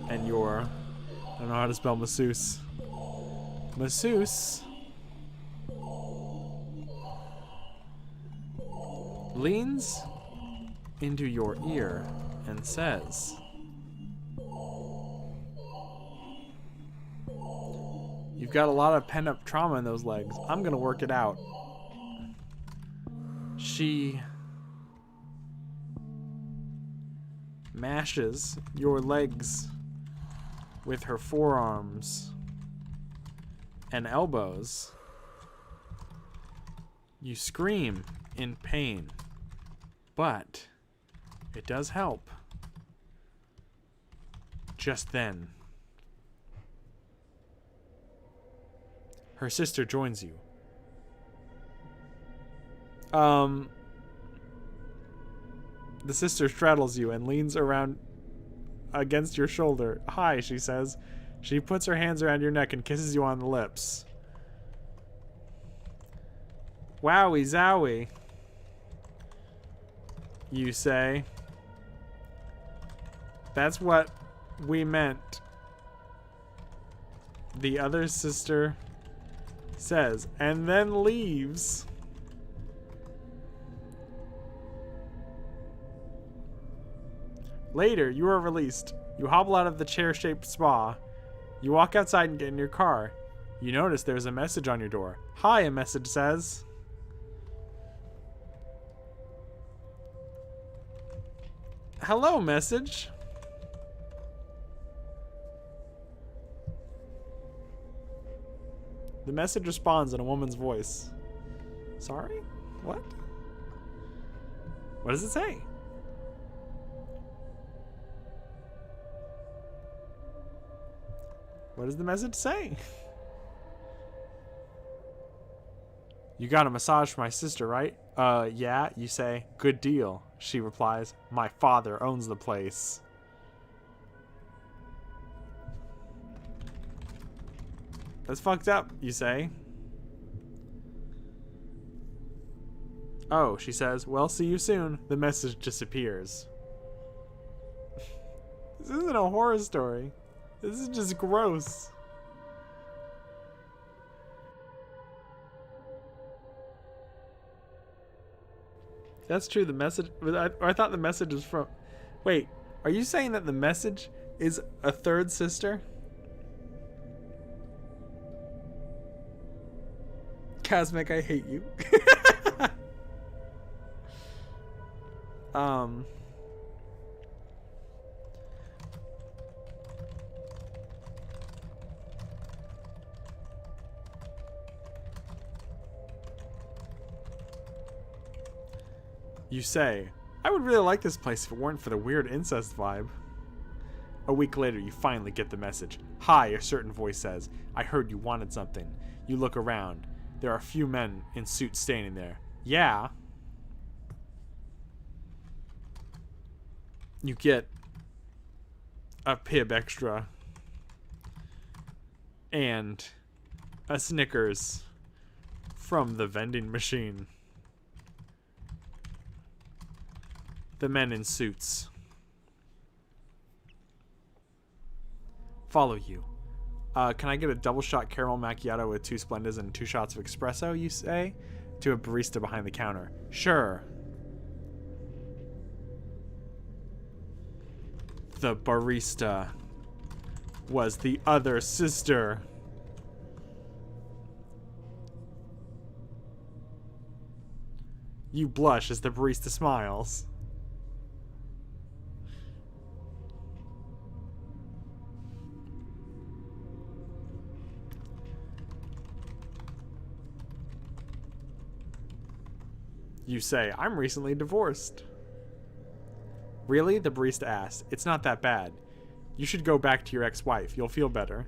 And your... I don't know how to spell masseuse. Masseuse leans into your ear and says... You've got a lot of pent-up trauma in those legs. I'm gonna work it out. She mashes your legs with her forearms and elbows. You scream in pain, but it does help. Just then, her sister joins you. The sister straddles you and leans around against your shoulder. Hi, she says. She puts her hands around your neck and kisses you on the lips. Wowie zowie, you say. That's what we meant. The other sister says, and then leaves. Later, you are released. You hobble out of the chair-shaped spa. You walk outside and get in your car. You notice there's a message on your door. Hi, a message says. Hello, message. The message responds in a woman's voice. Sorry? What? What does it say? What does the message say? You got a massage for my sister, right? Yeah, you say. Good deal. She replies, my father owns the place. That's fucked up, you say. Oh, she says, well, see you soon. The message disappears. This isn't a horror story. This is just gross. That's true, the message... I thought the message was from... Wait, are you saying that the message is a third sister? Cosmic, I hate you. You say, I would really like this place if it weren't for the weird incest vibe. A week later, you finally get the message. Hi, a certain voice says. I heard you wanted something. You look around. There are a few men in suits standing there. Yeah. You get a Pib extra and a Snickers from the vending machine. The men in suits follow you. Can I get a double shot caramel macchiato with 2 Splendas and 2 shots of espresso, you say? To a barista behind the counter. Sure. The barista was the other sister. You blush as the barista smiles. You say, I'm recently divorced. Really? The barista asks. It's not that bad. You should go back to your ex-wife. You'll feel better.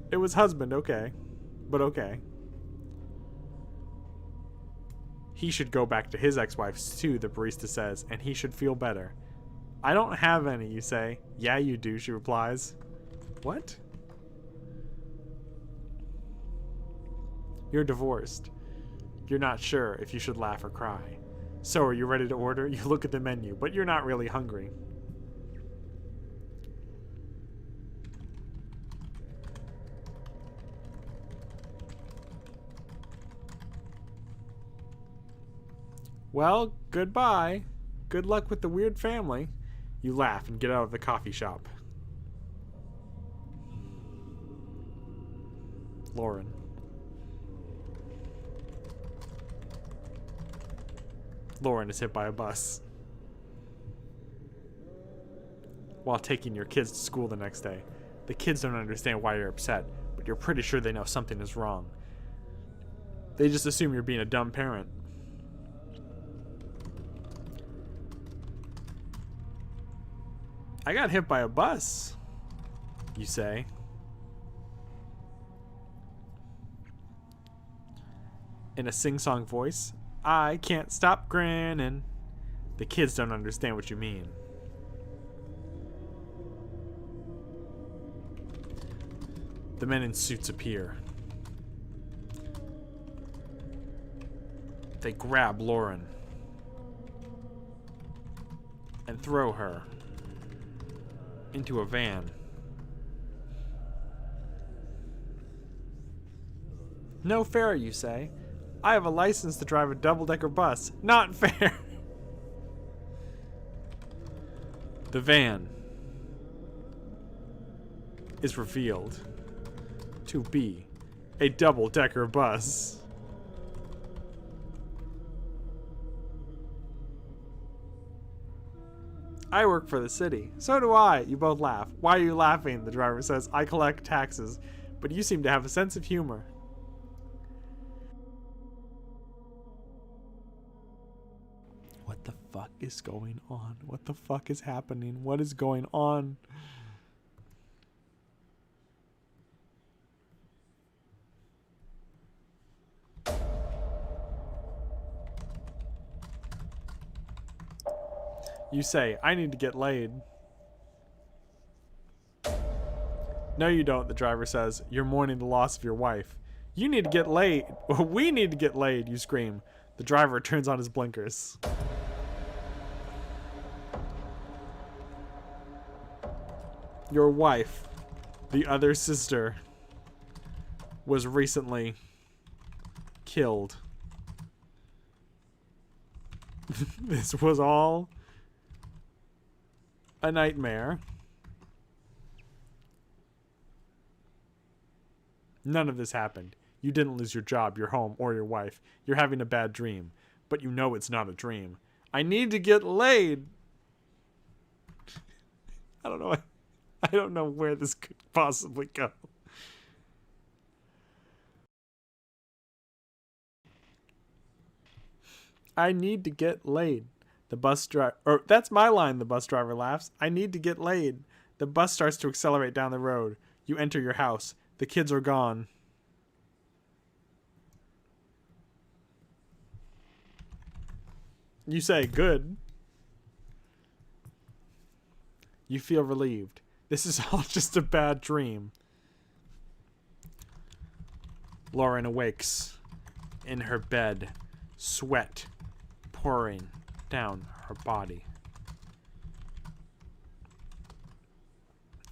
It was husband, okay. But okay. He should go back to his ex-wife too, the barista says, and he should feel better. I don't have any, you say. Yeah, you do, she replies. What? You're divorced. You're not sure if you should laugh or cry. So are you ready to order? You look at the menu, but you're not really hungry. Well, goodbye. Good luck with the weird family. You laugh and get out of the coffee shop. Lauren. Lauren is hit by a bus while taking your kids to school the next day. The kids don't understand why you're upset, but you're pretty sure they know something is wrong. They just assume you're being a dumb parent. I got hit by a bus, you say. In a sing-song voice, I can't stop grinning. The kids don't understand what you mean. The men in suits appear. They grab Lauren and throw her into a van. No fair, you say. I have a license to drive a double-decker bus. Not fair. The van is revealed to be a double-decker bus. I work for the city. So do I. You both laugh. Why are you laughing? The driver says. I collect taxes, but you seem to have a sense of humor. What the fuck is going on? What the fuck is happening? What is going on? You say, I need to get laid. No, you don't, the driver says. You're mourning the loss of your wife. You need to get laid. We need to get laid, you scream. The driver turns on his blinkers. Your wife, the other sister, was recently killed. This was all a nightmare. None of this happened. You didn't lose your job, your home, or your wife. You're having a bad dream. But you know it's not a dream. I need to get laid. I don't know. I don't know where this could possibly go. I need to get laid. The bus driver... Or, that's my line, the bus driver laughs. I need to get laid. The bus starts to accelerate down the road. You enter your house. The kids are gone. You say, good. You feel relieved. This is all just a bad dream. Lauren awakes in her bed, sweat pouring down her body.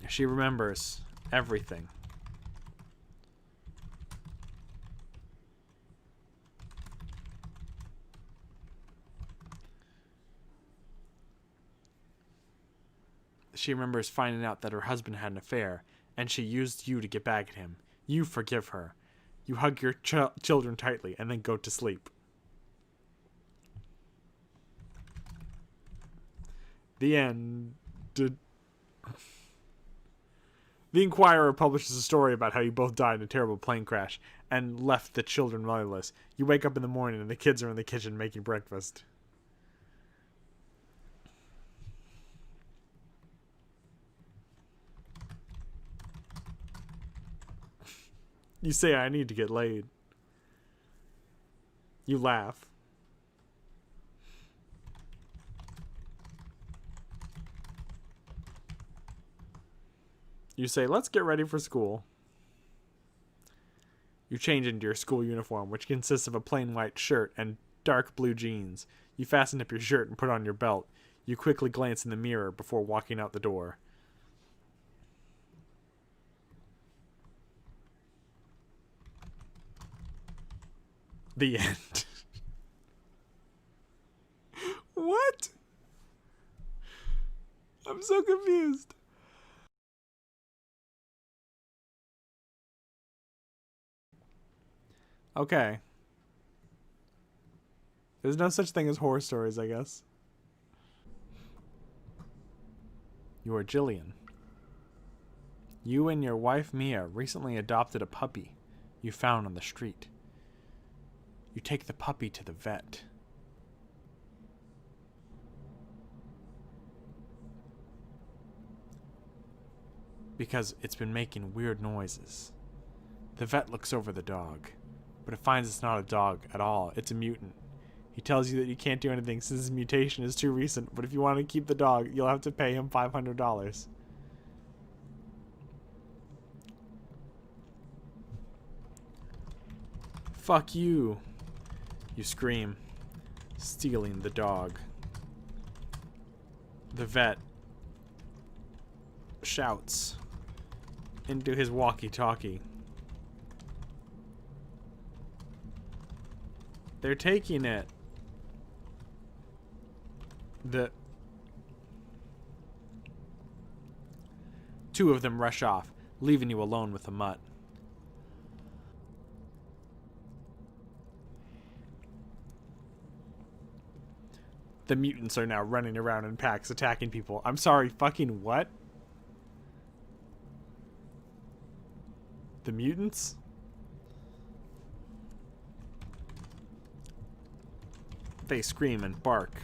She remembers everything. She remembers finding out that her husband had an affair, and she used you to get back at him. You forgive her. You hug your children tightly, and then go to sleep. The end. The Inquirer publishes a story about how you both died in a terrible plane crash, and left the children motherless. You wake up in the morning, and the kids are in the kitchen making breakfast. You say, I need to get laid. You laugh. You say, let's get ready for school. You change into your school uniform, which consists of a plain white shirt and dark blue jeans. You fasten up your shirt and put on your belt. You quickly glance in the mirror before walking out the door. The end. What? I'm so confused. Okay. There's no such thing as horror stories, I guess. You are Jillian. You and your wife Mia recently adopted a puppy you found on the street. You take the puppy to the vet. Because it's been making weird noises. The vet looks over the dog, but it finds it's not a dog at all. It's a mutant. He tells you that you can't do anything since his mutation is too recent, but if you want to keep the dog, you'll have to pay him $500. Fuck you. You scream, stealing the dog. The vet shouts into his walkie-talkie. They're taking it. Two of them rush off, leaving you alone with the mutt. The mutants are now running around in packs attacking people. I'm sorry, fucking what? The mutants? They scream and bark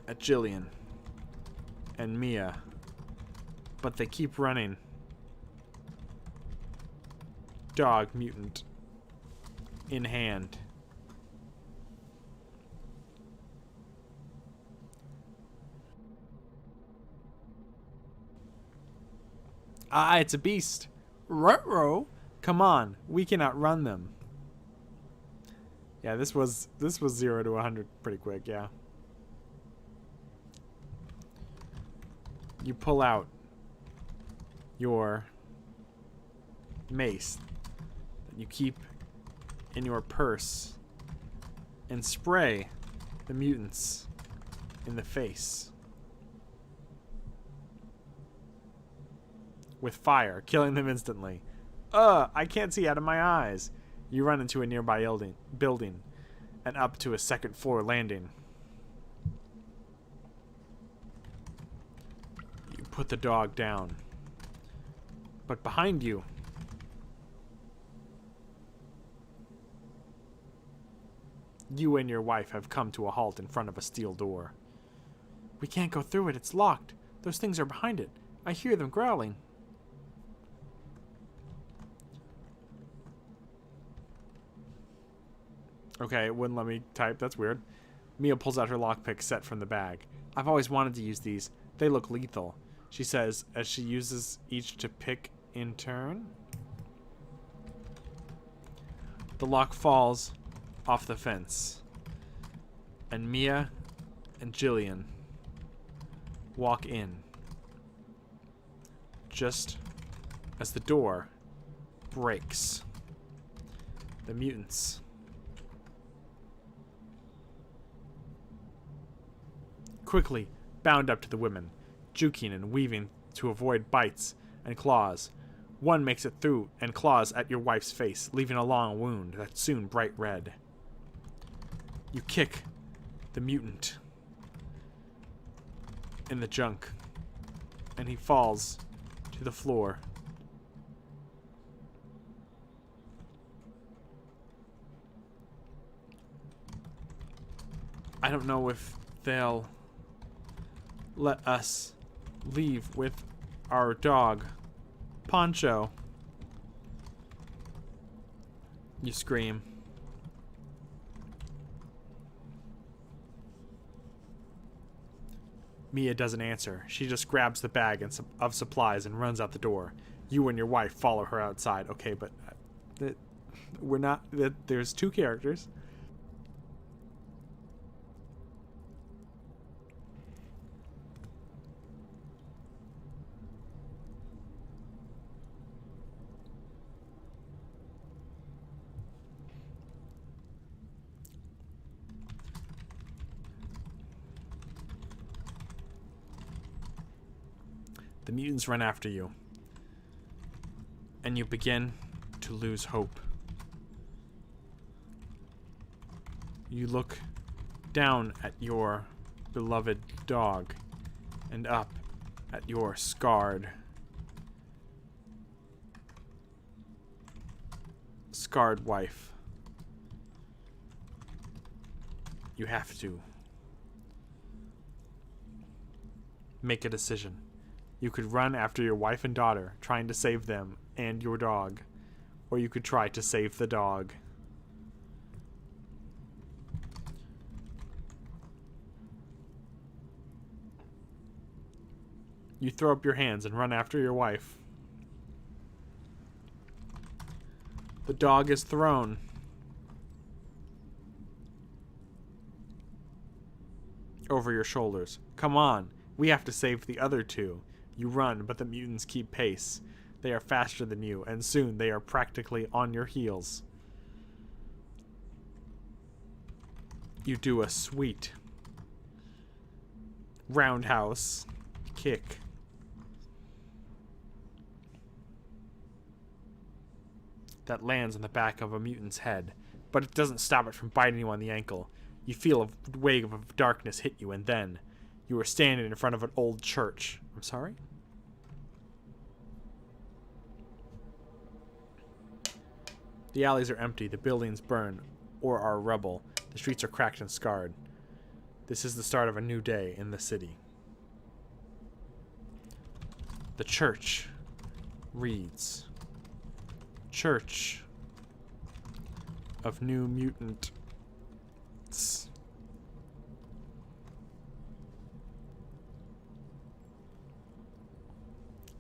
at Jillian and Mia, but they keep running. Dog mutant in hand. Ah, it's a beast. Ruh-roh. Come on, we can outrun them. Yeah, this was 0 to 100 pretty quick, yeah. You pull out your mace that you keep in your purse and spray the mutants in the face with fire, killing them instantly. I can't see out of my eyes. You run into a nearby building and up to a second floor landing. You put the dog down. But behind you, you and your wife have come to a halt in front of a steel door. We can't go through it. It's locked. Those things are behind it. I hear them growling. Okay, it wouldn't let me type. That's weird. Mia pulls out her lockpick set from the bag. I've always wanted to use these. They look lethal, she says as she uses each to pick in turn. The lock falls off the fence, and Mia and Jillian walk in just as the door breaks. The mutants quickly bound up to the women, juking and weaving to avoid bites and claws. One makes it through and claws at your wife's face, leaving a long wound that's soon bright red. You kick the mutant in the junk, and he falls to the floor. I don't know if they'll let us leave with our dog, Poncho. You scream. Mia doesn't answer. She just grabs the bag of supplies and runs out the door. You and your wife follow her outside. Okay, but we're not. There's two characters. The mutants run after you, and you begin to lose hope. You look down at your beloved dog and up at your scarred wife. You have to make a decision. You could run after your wife and daughter, trying to save them and your dog. Or you could try to save the dog. You throw up your hands and run after your wife. The dog is thrown. Over your shoulders. Come on, we have to save the other two. You run, but the mutants keep pace. They are faster than you, and soon they are practically on your heels. You do a sweet roundhouse kick. That lands on the back of a mutant's head, but it doesn't stop it from biting you on the ankle. You feel a wave of darkness hit you, and then you are standing in front of an old church. I'm sorry? The alleys are empty, the buildings burn or are rubble, the streets are cracked and scarred. This is the start of a new day in the city. The church reads, Church of New Mutants.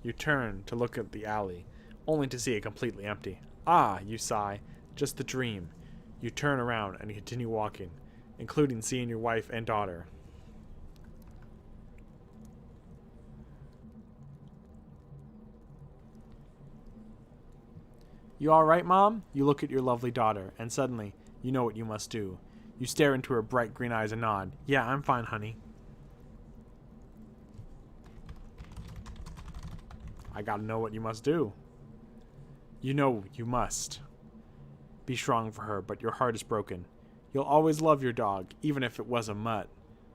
You turn to look at the alley, only to see it completely empty. Ah, you sigh, just the dream. You turn around and continue walking, including seeing your wife and daughter. You alright, Mom? You look at your lovely daughter, and suddenly, you know what you must do. You stare into her bright green eyes and nod. Yeah, I'm fine, honey. I gotta know what you must do. You know you must. Be strong for her, but your heart is broken. You'll always love your dog, even if it was a mutt.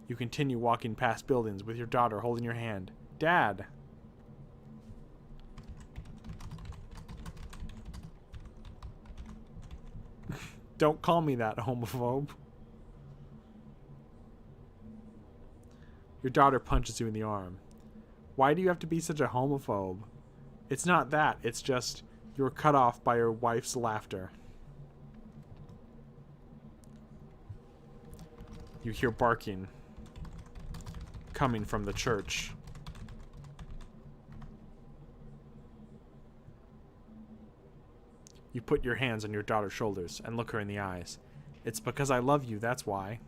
You continue walking past buildings with your daughter holding your hand. Dad! Don't call me that, homophobe. Your daughter punches you in the arm. Why do you have to be such a homophobe? It's not that, it's just you were cut off by your wife's laughter. You hear barking coming from the church. You put your hands on your daughter's shoulders and look her in the eyes. It's because I love you, that's why.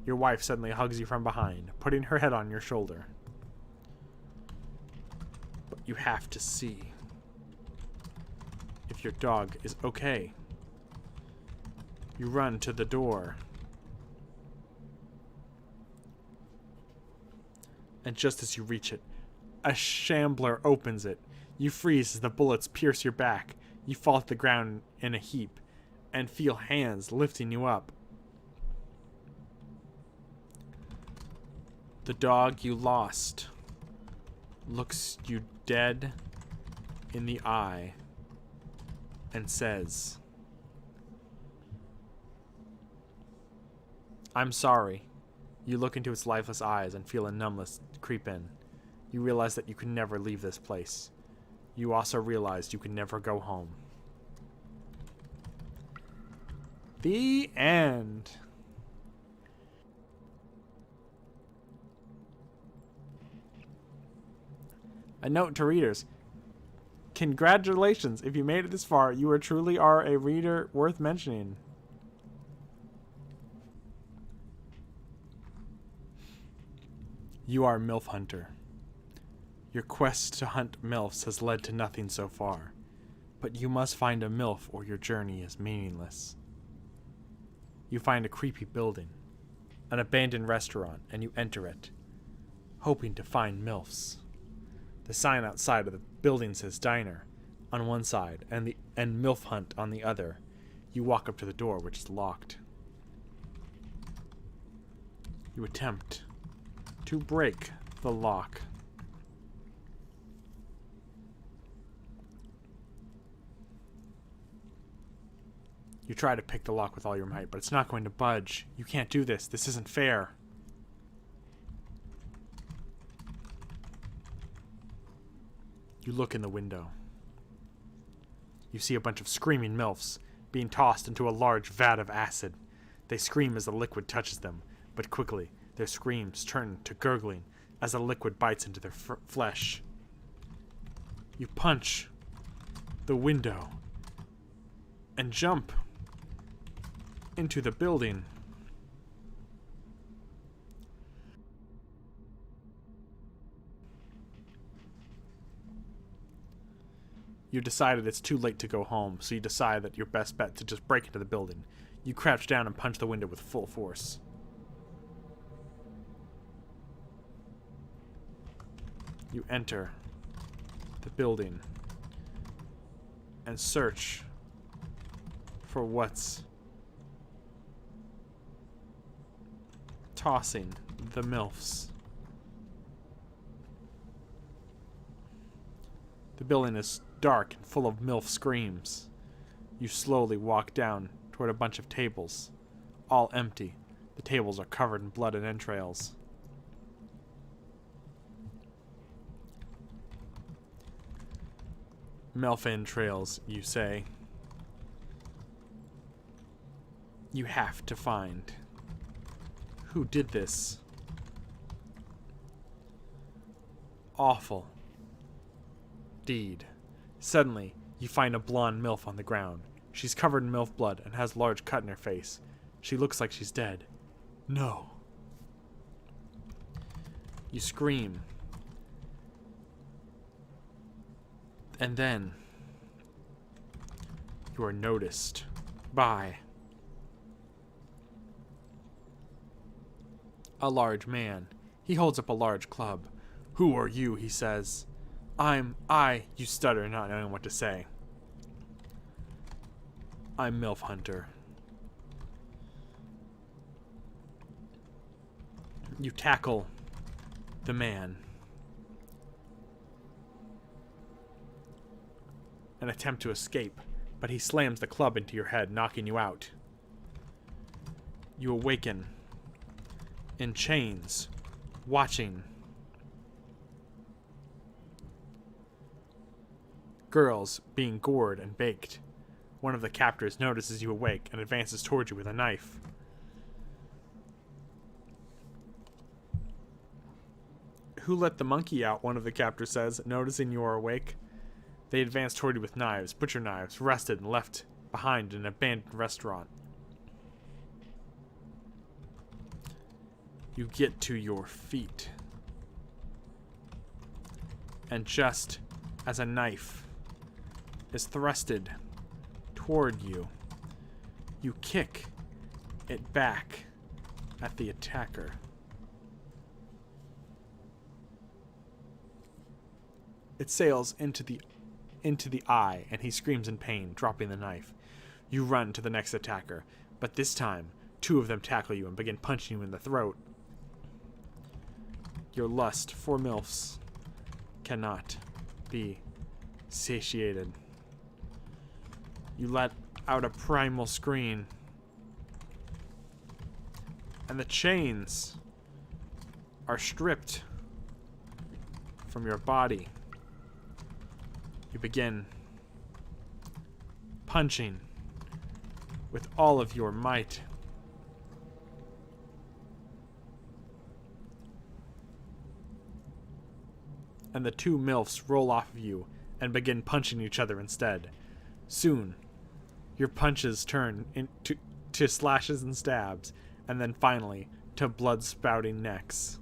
Your wife suddenly hugs you from behind, putting her head on your shoulder. But you have to see if your dog is okay. You run to the door. And just as you reach it, a shambler opens it. You freeze as the bullets pierce your back. You fall to the ground in a heap and feel hands lifting you up. The dog you lost looks you dead in the eye and says, I'm sorry. You look into its lifeless eyes and feel a numbness creep in. You realize that you can never leave this place. You also realized you could never go home. The end. A note to readers. Congratulations, if you made it this far, you truly are a reader worth mentioning. You are MILF Hunter. Your quest to hunt MILFs has led to nothing so far, but you must find a MILF or your journey is meaningless. You find a creepy building, an abandoned restaurant, and you enter it, hoping to find MILFs. The sign outside of the building says Diner on one side and MILF Hunt on the other. You walk up to the door, which is locked. You attempt to break the lock. You try to pick the lock with all your might, but it's not going to budge. You can't do this. This isn't fair. You look in the window. You see a bunch of screaming MILFs being tossed into a large vat of acid. They scream as the liquid touches them, but quickly their screams turn to gurgling as the liquid bites into their flesh. You punch the window and jump into the building. You decided it's too late to go home, so you decide that your best bet to just break into the building. You crouch down and punch the window with full force. You enter the building and search for what's tossing the MILFs. The building is dark and full of MILF screams. You slowly walk down toward a bunch of tables, all empty. The tables are covered in blood and entrails. MILF entrails, you say. You have to find who did this awful deed. Suddenly, you find a blonde MILF on the ground. She's covered in MILF blood and has a large cut in her face. She looks like she's dead. No. You scream. And then you are noticed by a large man. He holds up a large club. Who are you? He says. You stutter, not knowing what to say. I'm MILF Hunter. You tackle the man and attempt to escape, but he slams the club into your head, knocking you out. You awaken in chains, watching girls being gored and baked. One of the captors notices you awake and advances towards you with a knife. Who let the monkey out? One of the captors says, noticing you are awake. They advance toward you with knives, butcher knives, rested and left behind in an abandoned restaurant. You get to your feet. And just as a knife is thrusted toward you, you kick it back at the attacker. It sails into the eye, and he screams in pain, dropping the knife. You run to the next attacker, but this time, two of them tackle you and begin punching you in the throat. Your lust for MILFs cannot be satiated. You let out a primal scream, and the chains are stripped from your body. You begin punching with all of your might. And the two MILFs roll off of you and begin punching each other instead. Soon, your punches turn into slashes and stabs, and then finally to blood-spouting necks.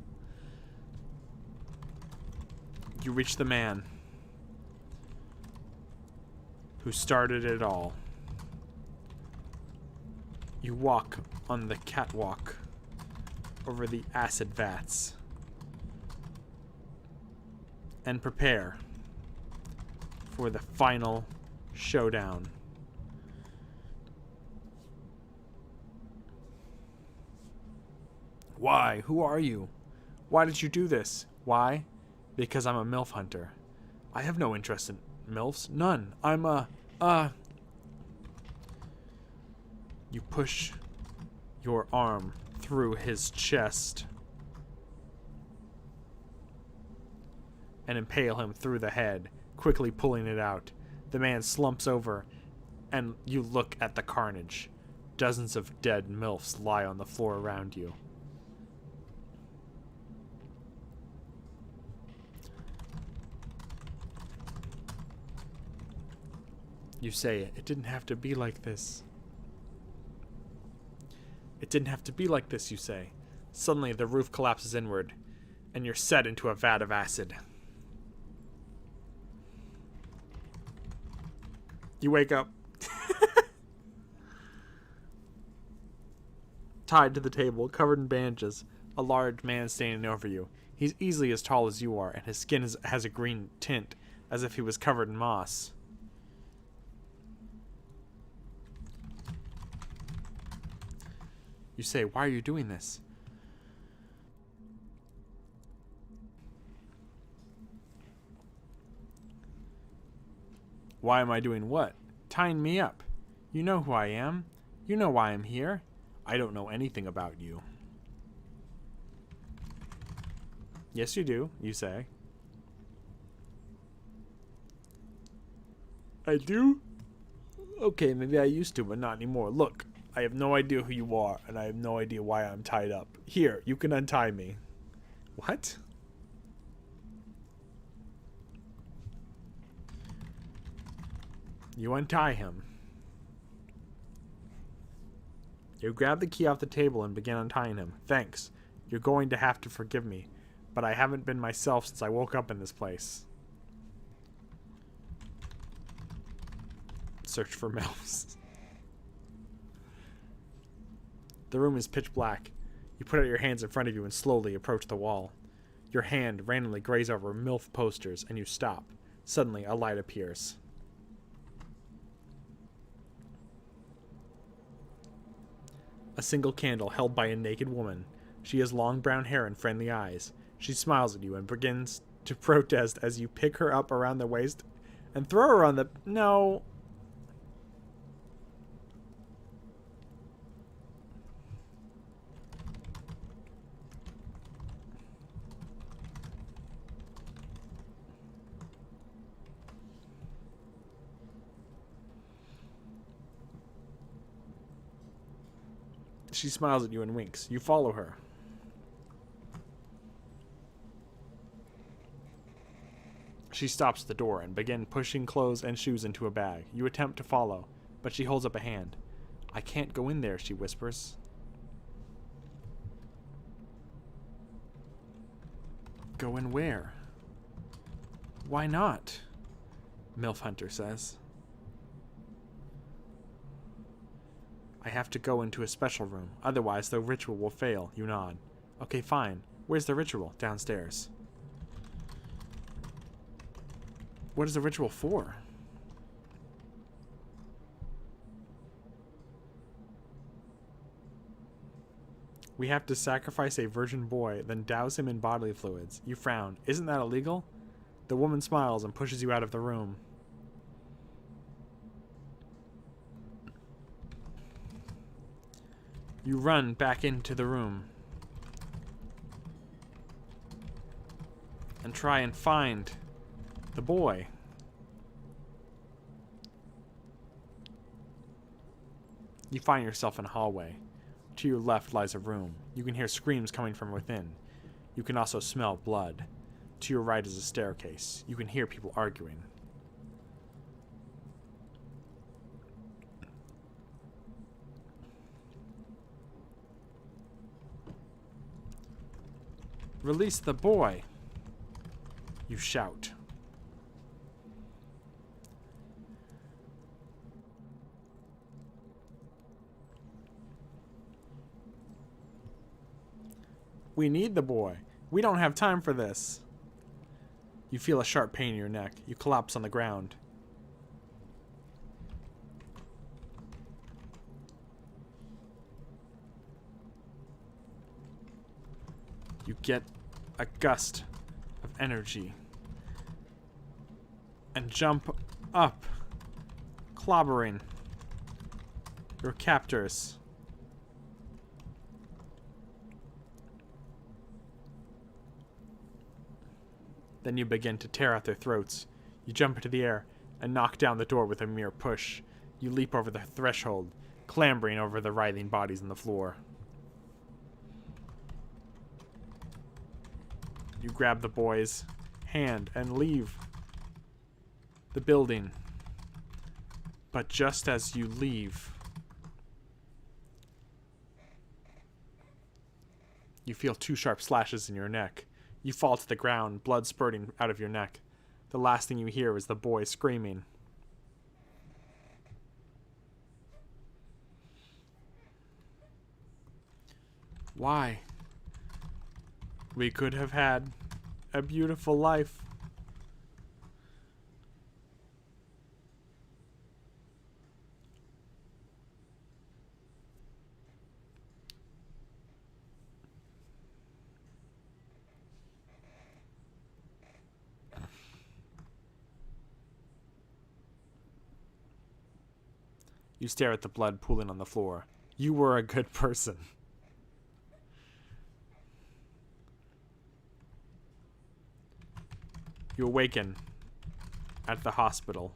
You reach the man who started it all. You walk on the catwalk over the acid vats and prepare for the final showdown. Why? Who are you? Why did you do this? Why? Because I'm a MILF hunter. I have no interest in MILFs. None. I'm You push your arm through his chest and impale him through the head, quickly pulling it out. The man slumps over, and you look at the carnage. Dozens of dead MILFs lie on the floor around you. You say, it didn't have to be like this. It didn't have to be like this, you say. Suddenly, the roof collapses inward, and you're set into a vat of acid. You wake up. Tied to the table, covered in bandages. A large man standing over you. He's easily as tall as you are, and his skin has a green tint, as if he was covered in moss. You say, why are you doing this? Why am I doing what? Tying me up. You know who I am. You know why I'm here. I don't know anything about you. Yes, you do, you say. I do? Okay, maybe I used to, but not anymore. Look, I have no idea who you are, and I have no idea why I'm tied up. Here, you can untie me. What? You untie him. You grab the key off the table and begin untying him. Thanks. You're going to have to forgive me, but I haven't been myself since I woke up in this place. Search for MILFs. The room is pitch black. You put out your hands in front of you and slowly approach the wall. Your hand randomly graze over MILF posters and you stop. Suddenly, a light appears. A single candle held by a naked woman. She has long brown hair and friendly eyes. She smiles at you and begins to protest as you pick her up around the waist and throw her on the... No. She smiles at you and winks. You follow her. She stops at the door and begins pushing clothes and shoes into a bag. You attempt to follow, but she holds up a hand. I can't go in there, she whispers. Go in where? Why not? MILF Hunter says. I have to go into a special room, otherwise the ritual will fail. You nod. Okay, fine. Where's the ritual? Downstairs. What is the ritual for? We have to sacrifice a virgin boy, then douse him in bodily fluids. You frown. Isn't that illegal? The woman smiles and pushes you out of the room. You run back into the room and try and find the boy. You find yourself in a hallway. To your left lies a room. You can hear screams coming from within. You can also smell blood. To your right is a staircase. You can hear people arguing. Release the boy, you shout. We need the boy. We don't have time for this. You feel a sharp pain in your neck. You collapse on the ground. You get a gust of energy and jump up, clobbering your captors. Then you begin to tear out their throats. You jump into the air and knock down the door with a mere push. You leap over the threshold, clambering over the writhing bodies on the floor. You grab the boy's hand and leave the building. But just as you leave, you feel 2 sharp slashes in your neck. You fall to the ground, blood spurting out of your neck. The last thing you hear is the boy screaming. Why? We could have had a beautiful life. You stare at the blood pooling on the floor. You were a good person. You awaken at the hospital.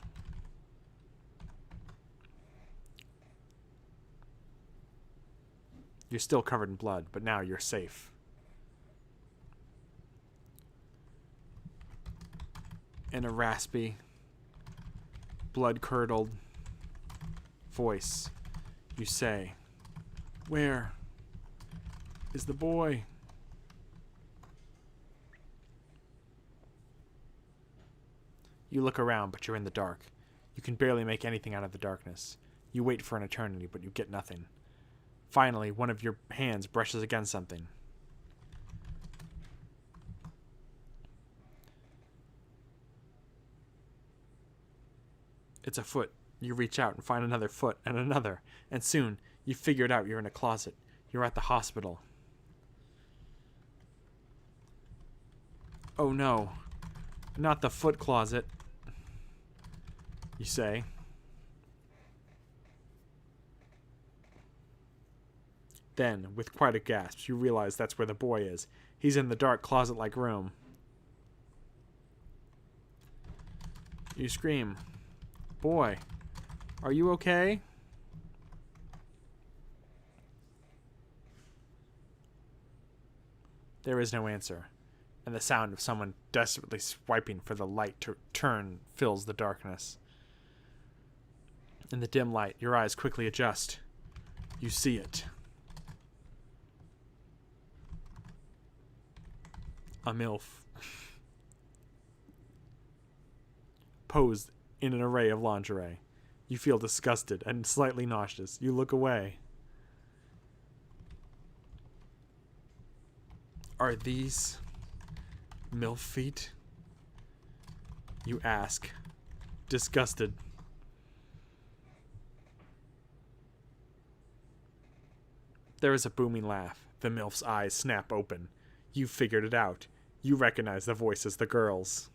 You're still covered in blood, but now you're safe. In a raspy, blood-curdled voice, you say, "Where is the boy?" You look around, but you're in the dark. You can barely make anything out of the darkness. You wait for an eternity, but you get nothing. Finally, one of your hands brushes against something. It's a foot. You reach out and find another foot and another, and soon you figure it out. You're in a closet. You're at the hospital. Oh no, not the foot closet, you say. Then, with quite a gasp, you realize that's where the boy is. He's in the dark closet-like room. You scream, "Boy, are you okay?" There is no answer, and the sound of someone desperately swiping for the light to turn fills the darkness. In the dim light, your eyes quickly adjust. You see it. A MILF. Posed in an array of lingerie. You feel disgusted and slightly nauseous. You look away. Are these MILF feet? You ask, disgusted. There is a booming laugh. The MILF's eyes snap open. You figured it out. You recognize the voice as the girl's.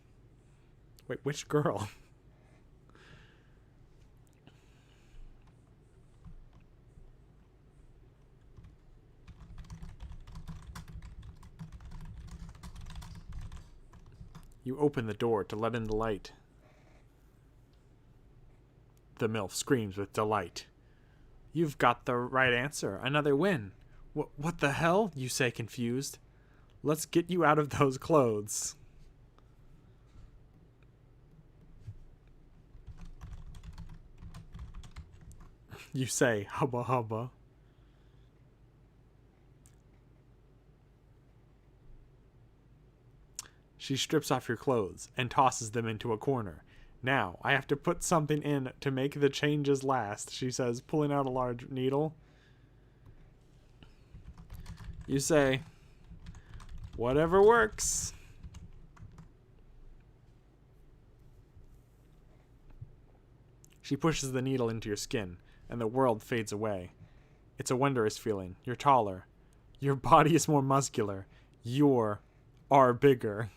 Wait, which girl? You open the door to let in the light. The MILF screams with delight. You've got the right answer. Another win. What the hell? You say, confused. Let's get you out of those clothes. You say, hubba hubba. She strips off your clothes and tosses them into a corner. Now, I have to put something in to make the changes last, she says, pulling out a large needle. You say, whatever works. She pushes the needle into your skin, and the world fades away. It's a wondrous feeling. You're taller. Your body is more muscular. You are bigger.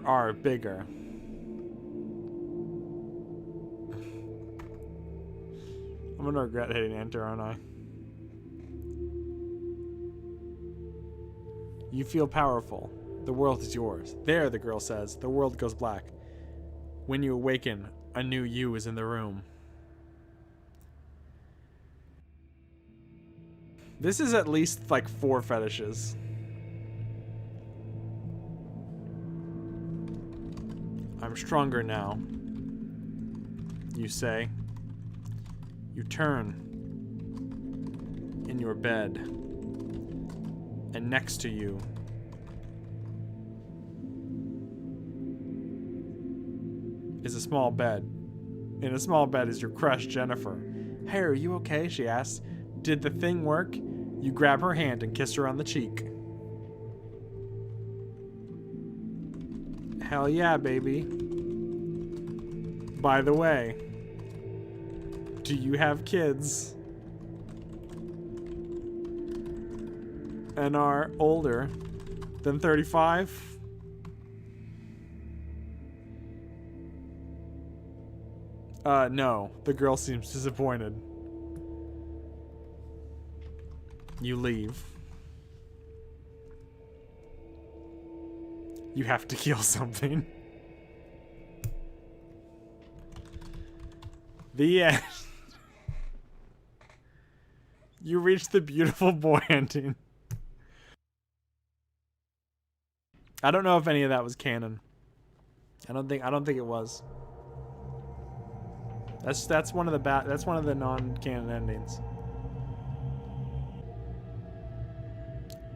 Are bigger. I'm gonna regret hitting enter, aren't I? You feel powerful. The world is yours. There, the girl says. The world goes black. When you awaken, a new you is in the room. This is at least like 4 fetishes. I'm stronger now, you say. You turn in your bed, and next to you is a small bed. In a small bed is your crush, Jennifer. Hey, are you okay? She asks. Did the thing work? You grab her hand and kiss her on the cheek. Hell yeah, baby. By the way, do you have kids and are older than 35? No. The girl seems disappointed. You leave. You have to kill something. The end. You reached the beautiful boy ending. I don't know if any of that was canon. I don't think it was. That's one of the non-canon endings.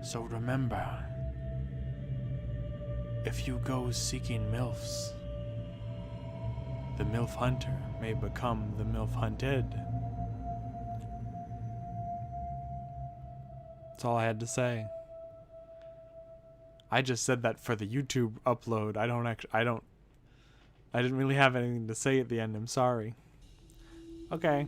So remember, if you go seeking MILFs, the MILF hunter may become the MILF hunted. That's all I had to say. I just said that for the YouTube upload. I didn't really have anything to say at the end. I'm sorry. Okay.